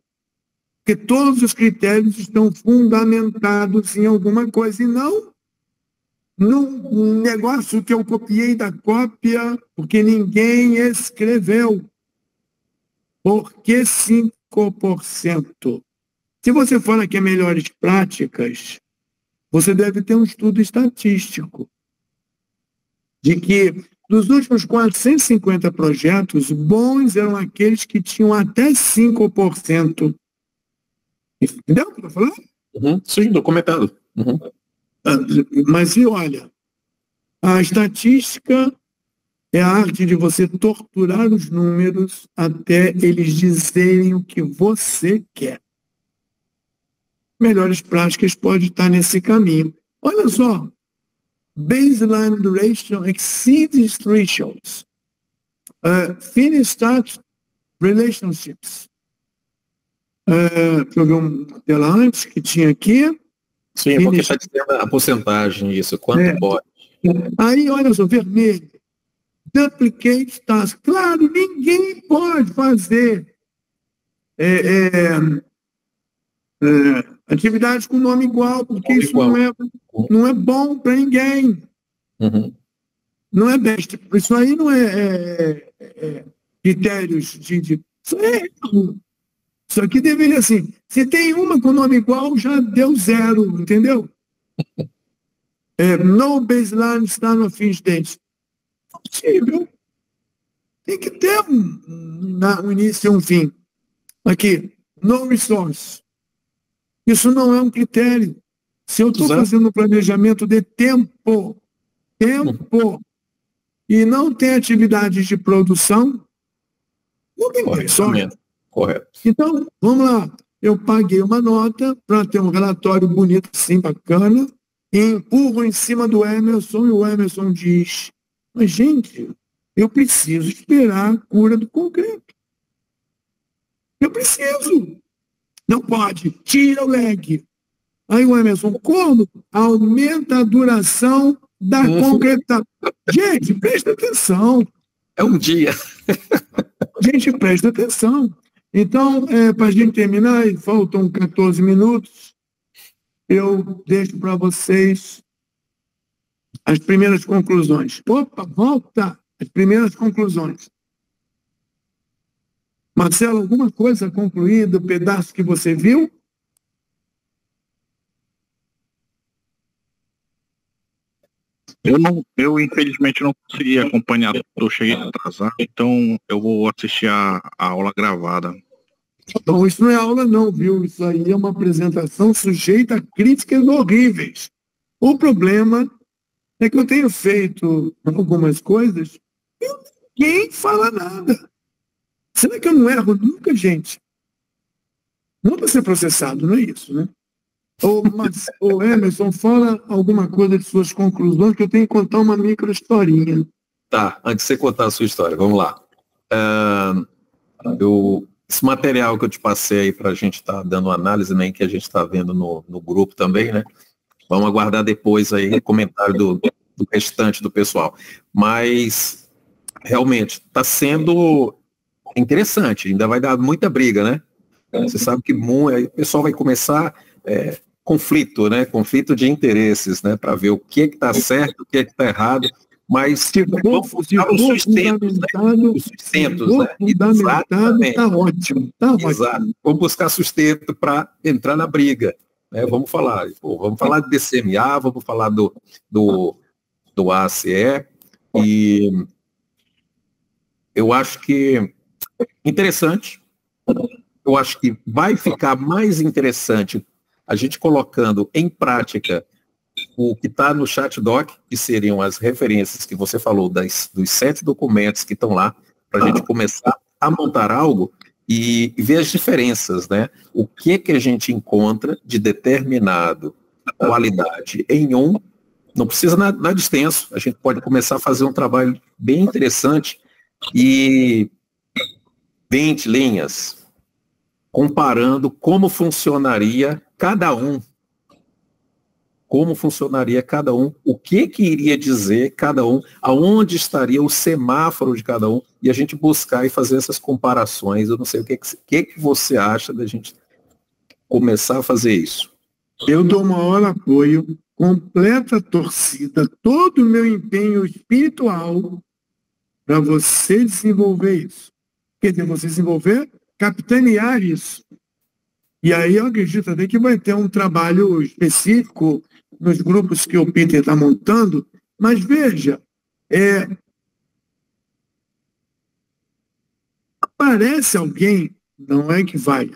Porque todos os critérios estão fundamentados em alguma coisa e não num negócio que eu copiei da cópia, porque ninguém escreveu. Por que 5%? Se você fala que é melhores práticas, você deve ter um estudo estatístico de que dos últimos 450 projetos, bons eram aqueles que tinham até 5%. Entendeu o que eu estou falando? Uhum, sim, documentado. Uhum. Mas e olha, a estatística é a arte de você torturar os números até eles dizerem o que você quer. Melhores práticas pode estar nesse caminho. Olha só, baseline duration exceeds thresholds. Finish start relationships. Deixa eu ver uma tela antes que tinha aqui. Sim, porque está dizendo a porcentagem, isso, quanto pode. Aí, olha só, vermelho. Duplicate task. Claro, ninguém pode fazer atividades com nome igual, porque isso não é bom para ninguém. Uhum. Não é best. Isso aí não é critérios de... Isso é erro. Isso aqui deveria assim, se tem uma com nome igual, já deu 0, entendeu? No baseline está no finish date. Não é possível. Tem que ter um início e um fim. Aqui, no resource. Isso não é um critério. Se eu estou fazendo um planejamento de tempo, e não tem atividades de produção, não tem resource. Correto. Então, vamos lá. Eu paguei uma nota para ter um relatório bonito, assim, bacana, e empurro em cima do Emerson, e o Emerson diz, mas, gente, eu preciso esperar a cura do concreto. Eu preciso. Não pode. Tira o lag. Aí o Emerson, como? Aumenta a duração da concretação. Gente, presta atenção. É um dia. Gente, presta atenção. Então, para a gente terminar, faltam 14 minutos, eu deixo para vocês as primeiras conclusões. Opa, volta! As primeiras conclusões. Marcelo, alguma coisa concluída, o pedaço que você viu? Eu infelizmente não consegui acompanhar, eu cheguei atrasado, então eu vou assistir a aula gravada. Então, isso não é aula não, viu? Isso aí é uma apresentação sujeita a críticas horríveis. O problema é que eu tenho feito algumas coisas e ninguém fala nada. Será que eu não erro nunca, gente? Não para ser processado, não é isso, né? Ô Emerson, fala alguma coisa de suas conclusões, que eu tenho que contar uma micro historinha. Tá, antes de você contar a sua história, vamos lá. Esse material que eu te passei aí para a gente estar dando análise, né, que a gente está vendo no grupo também, né? Vamos aguardar depois aí o comentário do restante do pessoal. Mas, realmente, está sendo interessante, ainda vai dar muita briga, né? Você sabe que aí o pessoal vai começar conflito, né? Conflito de interesses, né? Para ver o que está certo, o que está errado. Mas vamos buscar os sustentos, né? Os sustentos, né? Está ótimo, está ótimo. Vamos buscar sustento para entrar na briga. Né? Vamos falar de DCMA, vamos falar do ACE, e eu acho que interessante, eu acho que vai ficar mais interessante a gente colocando em prática o que está no chat doc, que seriam as referências que você falou dos 7 documentos que estão lá, para a gente começar a montar algo e ver as diferenças, né? O que a gente encontra de determinado qualidade em não precisa nada extenso, a gente pode começar a fazer um trabalho bem interessante e 20 linhas, comparando como funcionaria cada um, o que iria dizer cada um, aonde estaria o semáforo de cada um, e a gente buscar e fazer essas comparações. Eu não sei o que você acha da gente começar a fazer isso. Eu dou maior apoio, completa torcida, todo o meu empenho espiritual para você desenvolver isso. Quer dizer, você desenvolver, capitanear isso. E aí eu acredito até que vai ter um trabalho específico nos grupos que o Peter está montando, mas veja, aparece alguém, não é que vai,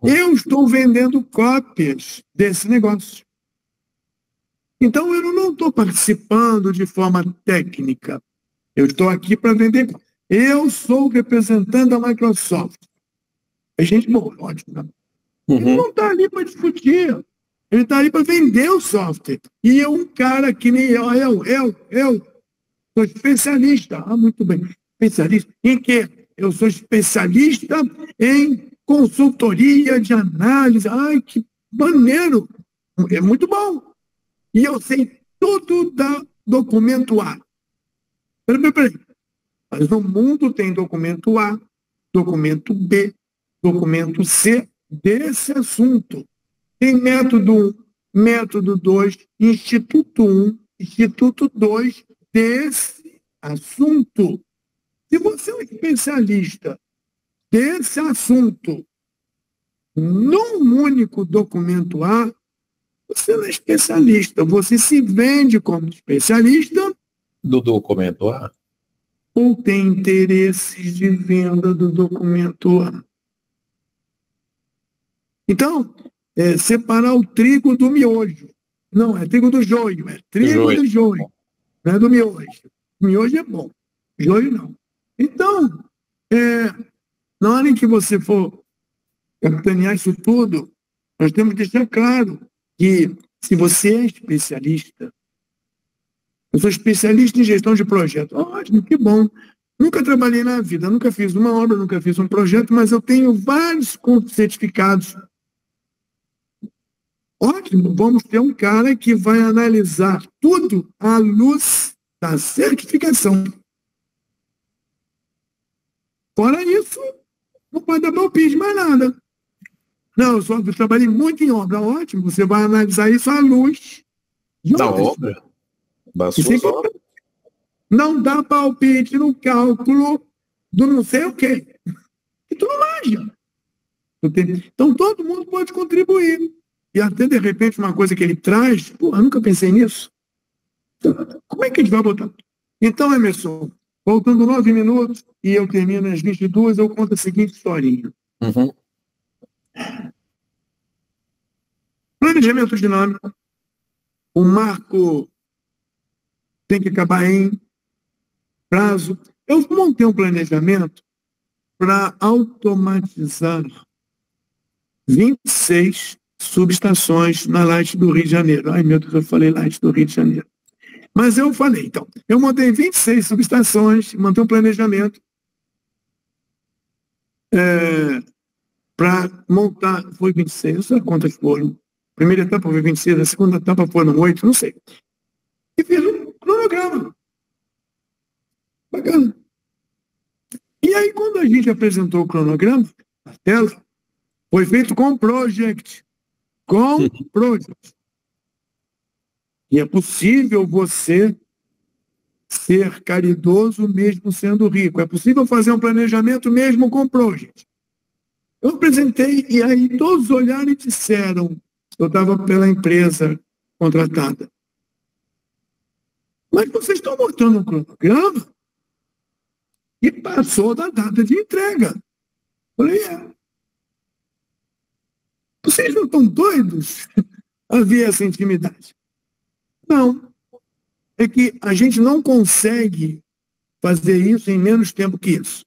eu estou vendendo cópias desse negócio. Então eu não estou participando de forma técnica, eu estou aqui para vender. Eu sou o representante da Microsoft. É gente boa, ótimo, né? Ele não está ali para discutir. Ele está ali para vender o software. E um cara que nem eu sou especialista. Ah, muito bem. Especialista em quê? Eu sou especialista em consultoria de análise. Ai, que maneiro. É muito bom. E eu sei tudo da documento A. Peraí. Mas no mundo tem documento A, documento B, documento C desse assunto. Tem método 1, método 2, Instituto 1, Instituto 2 desse assunto. Se você é um especialista desse assunto num único documento A, você não é especialista, você se vende como especialista do documento A ou tem interesses de venda do documento A. Então, separar o trigo do miojo. Não, é trigo do joio, é trigo do joio, não é do miojo. Miojo é bom, joio não. Então, na hora em que você for capitanear isso tudo, nós temos que deixar claro que se você é especialista, eu sou especialista em gestão de projeto. Ótimo, que bom. Nunca trabalhei na vida, nunca fiz uma obra, nunca fiz um projeto, mas eu tenho vários certificados. Ótimo, vamos ter um cara que vai analisar tudo à luz da certificação. Fora isso, não pode dar palpite mais nada. Não, eu trabalhei muito em obra. Ótimo, você vai analisar isso à luz da obra. Não dá palpite no cálculo do não sei o quê. E tu não manja. Então todo mundo pode contribuir. E até de repente uma coisa que ele traz, eu nunca pensei nisso. Como é que a gente vai botar? Então, Emerson, faltando 9 minutos e eu termino às 22, eu conto a seguinte historinha. Planejamento dinâmico. O marco tem que acabar em prazo. Eu montei um planejamento para automatizar 26 subestações na Light do Rio de Janeiro. Ai, meu Deus, eu falei Light do Rio de Janeiro. Mas eu falei, então, eu montei 26 subestações, montei um planejamento para montar, foi 26, não sei quantas foram. A primeira etapa foi 26, a segunda etapa foram 8, não sei. E fiz um cronograma. Bacana. E aí, quando a gente apresentou o cronograma, na tela, foi feito com project. Com project. E é possível você ser caridoso mesmo sendo rico. É possível fazer um planejamento mesmo com project. Eu apresentei e aí todos olharam e disseram, eu estava pela empresa contratada. Mas vocês estão montando um cronograma e passou da data de entrega. Eu falei, vocês não estão doidos a ver essa intimidade? Não. É que a gente não consegue fazer isso em menos tempo que isso.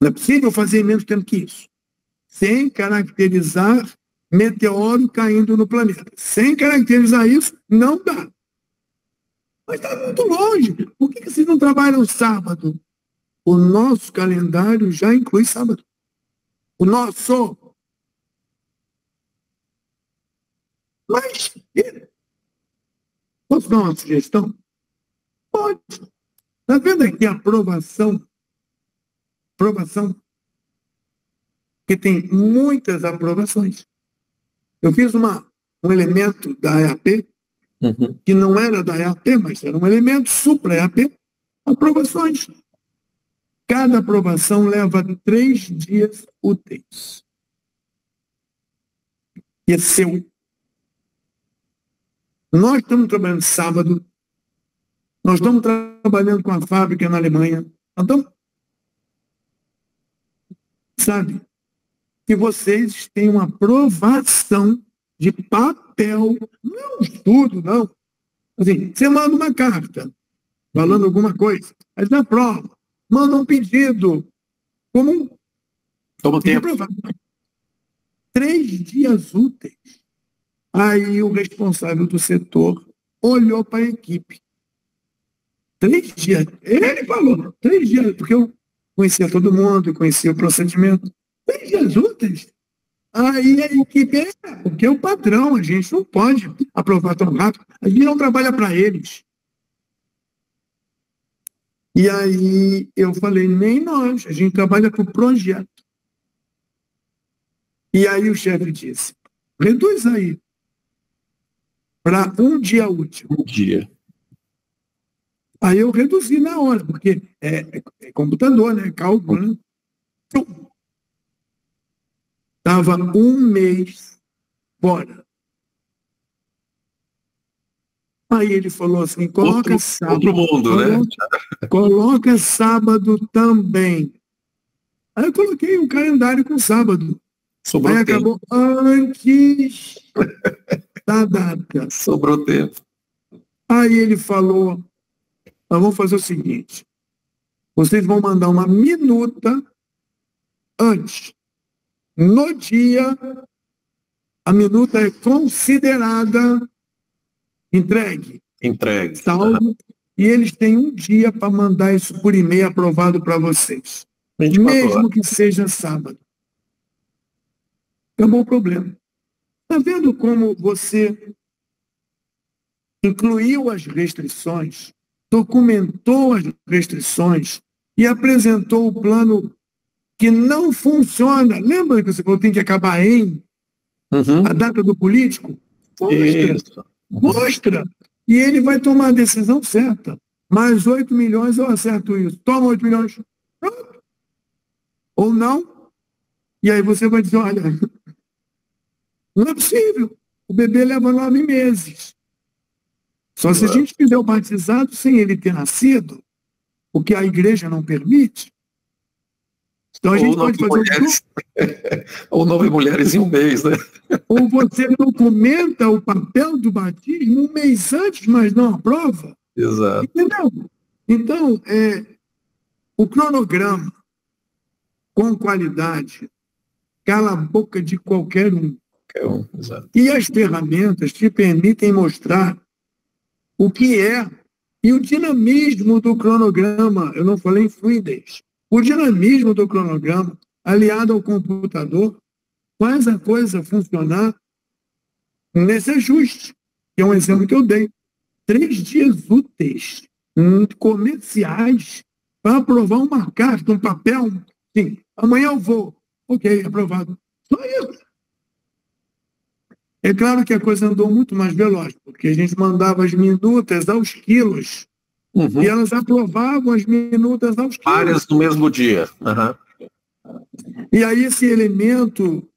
Não é possível fazer em menos tempo que isso. Sem caracterizar meteoro caindo no planeta. Sem caracterizar isso, não dá. Mas está muito longe. Por que vocês não trabalham sábado? O nosso calendário já inclui sábado. O nosso. Mas, posso dar uma sugestão? Pode. Está vendo aqui a aprovação? Aprovação. Porque tem muitas aprovações. Eu fiz um elemento da EAP, que não era da EAP, mas era um elemento supra-EAP, aprovações. Cada aprovação leva 3 dias úteis. E é seu. Nós estamos trabalhando sábado, nós estamos trabalhando com a fábrica na Alemanha, então, sabe, que vocês têm uma aprovação de papel, não é um estudo, não. Assim, você manda uma carta falando alguma coisa, aí você aprova, manda um pedido, como Toma tempo. 3 dias úteis. Aí o responsável do setor olhou para a equipe. 3 dias. Ele falou, 3 dias, porque eu conhecia todo mundo, conhecia o procedimento. 3 dias úteis? Aí a equipe, porque é o padrão, a gente não pode aprovar tão rápido. A gente não trabalha para eles. E aí eu falei, nem nós, a gente trabalha para o projeto. E aí o chefe disse, reduz aí para 1 dia útil. 1 dia. Aí eu reduzi na hora, porque é computador, né? Cálculo, né? Estava 1 mês fora. Aí ele falou assim, coloca sábado. Outro mundo, né? Coloca sábado também. Aí eu coloquei um calendário com sábado. Sobrou Aí tempo. acabou antes da data. Sobrou tempo. Aí ele falou, nós vamos fazer o seguinte, vocês vão mandar uma minuta antes. No dia, a minuta é considerada entregue. Entregue. Salvo, e eles têm 1 dia para mandar isso por e-mail aprovado para vocês. 24 Mesmo horas. que seja sábado. Acabou o problema. Está vendo como você incluiu as restrições, documentou as restrições e apresentou o plano que não funciona. Lembra que você falou que tem que acabar em a data do político? Mostra. Isso. Mostra. E ele vai tomar a decisão certa. Mais 8 milhões eu acerto isso. Toma 8 milhões. Pronto. Ou não. E aí você vai dizer, olha, não é possível. O bebê leva 9 meses. Só se a gente fizer o batizado sem ele ter nascido, o que a igreja não permite. Então a gente pode fazer Ou 9 mulheres em 1 mês, né? Ou você documenta o papel do batismo 1 mês antes, mas não aprova. Exato. Entendeu? Então, O cronograma, com qualidade, cala a boca de qualquer um. Exato. E as ferramentas te permitem mostrar o que é e o dinamismo do cronograma. Eu não falei em fluidez. O dinamismo do cronograma, aliado ao computador, faz a coisa funcionar nesse ajuste, que é um exemplo que eu dei. 3 dias úteis comerciais para aprovar uma carta, um papel. Sim, amanhã eu vou. Ok, aprovado. Só isso. É claro que a coisa andou muito mais veloz, porque a gente mandava as minutas aos quilos e elas aprovavam as minutas aos quilos. Várias no mesmo dia. E aí esse elemento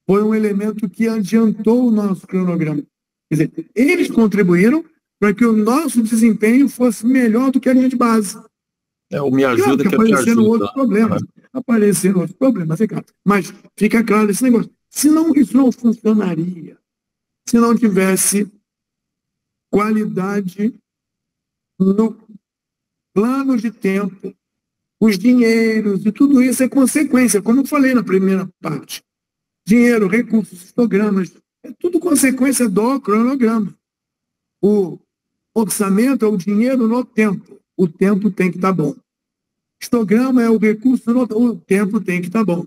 foi um elemento que adiantou o nosso cronograma. Quer dizer, eles contribuíram para que o nosso desempenho fosse melhor do que a linha de base. O me ajuda claro que eu te ajudo. Outros problemas. Apareceram outros problemas, é claro. Mas fica claro esse negócio. Senão isso não funcionaria. Se não tivesse qualidade no plano de tempo, os dinheiros e tudo isso é consequência, como eu falei na primeira parte. Dinheiro, recursos, histogramas, é tudo consequência do cronograma. O orçamento é o dinheiro no tempo. O tempo tem que estar bom. Histograma é o recurso no o tempo tem que estar bom.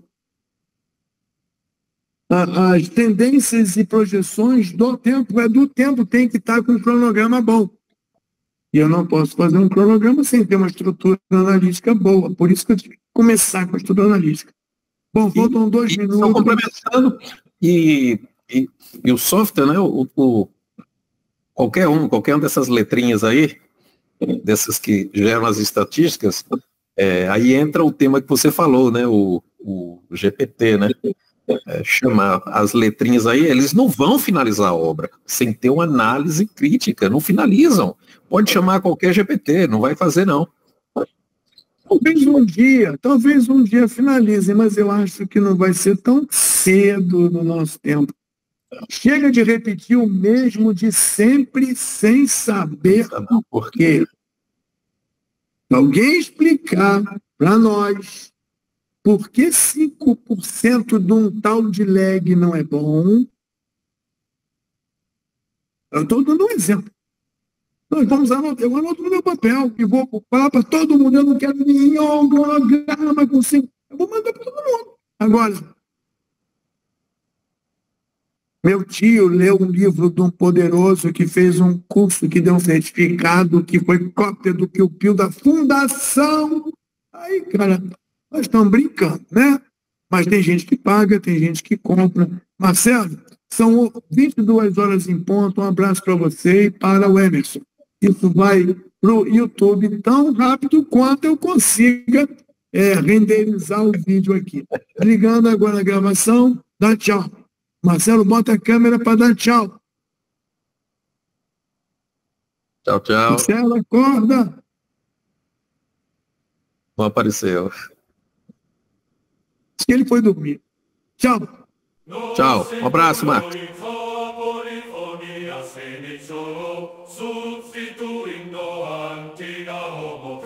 As tendências e projeções do tempo tem que estar com um cronograma bom. E eu não posso fazer um cronograma sem ter uma estrutura analítica boa. Por isso que eu tive que começar com a estrutura analítica. Bom, faltam 2 minutos. Só complementando, e o software, né? Qualquer uma dessas letrinhas aí, dessas que geram as estatísticas, aí entra o tema que você falou, né? O GPT, né? Chamar as letrinhas aí, eles não vão finalizar a obra sem ter uma análise crítica, não finalizam. Pode chamar qualquer GPT, não vai fazer não. Talvez um dia finalize, mas eu acho que não vai ser tão cedo no nosso tempo. Chega de repetir o mesmo de sempre sem saber por quê. Se alguém explicar para nós por que 5% de um tal de lag não é bom, eu estou dando um exemplo. Nós vamos anotar, eu anoto no meu papel e vou falar para todo mundo, eu não quero nenhum cronograma com 5%. Eu vou mandar para todo mundo. Agora, meu tio leu um livro de um poderoso que fez um curso que deu um certificado, que foi cópia do Piu-Piu da Fundação. Aí, cara, nós estamos brincando, né? Mas tem gente que paga, tem gente que compra. Marcelo, são 22 horas em ponto. Um abraço para você e para o Emerson. Isso vai para o YouTube tão rápido quanto eu consiga renderizar o vídeo aqui. Ligando agora a gravação, dá tchau. Marcelo, bota a câmera para dar tchau. Tchau, tchau. Marcelo, acorda. Não apareceu. Diz que ele foi dormir. Tchau. Tchau. Um abraço, Marcos. Substituindo antiga homo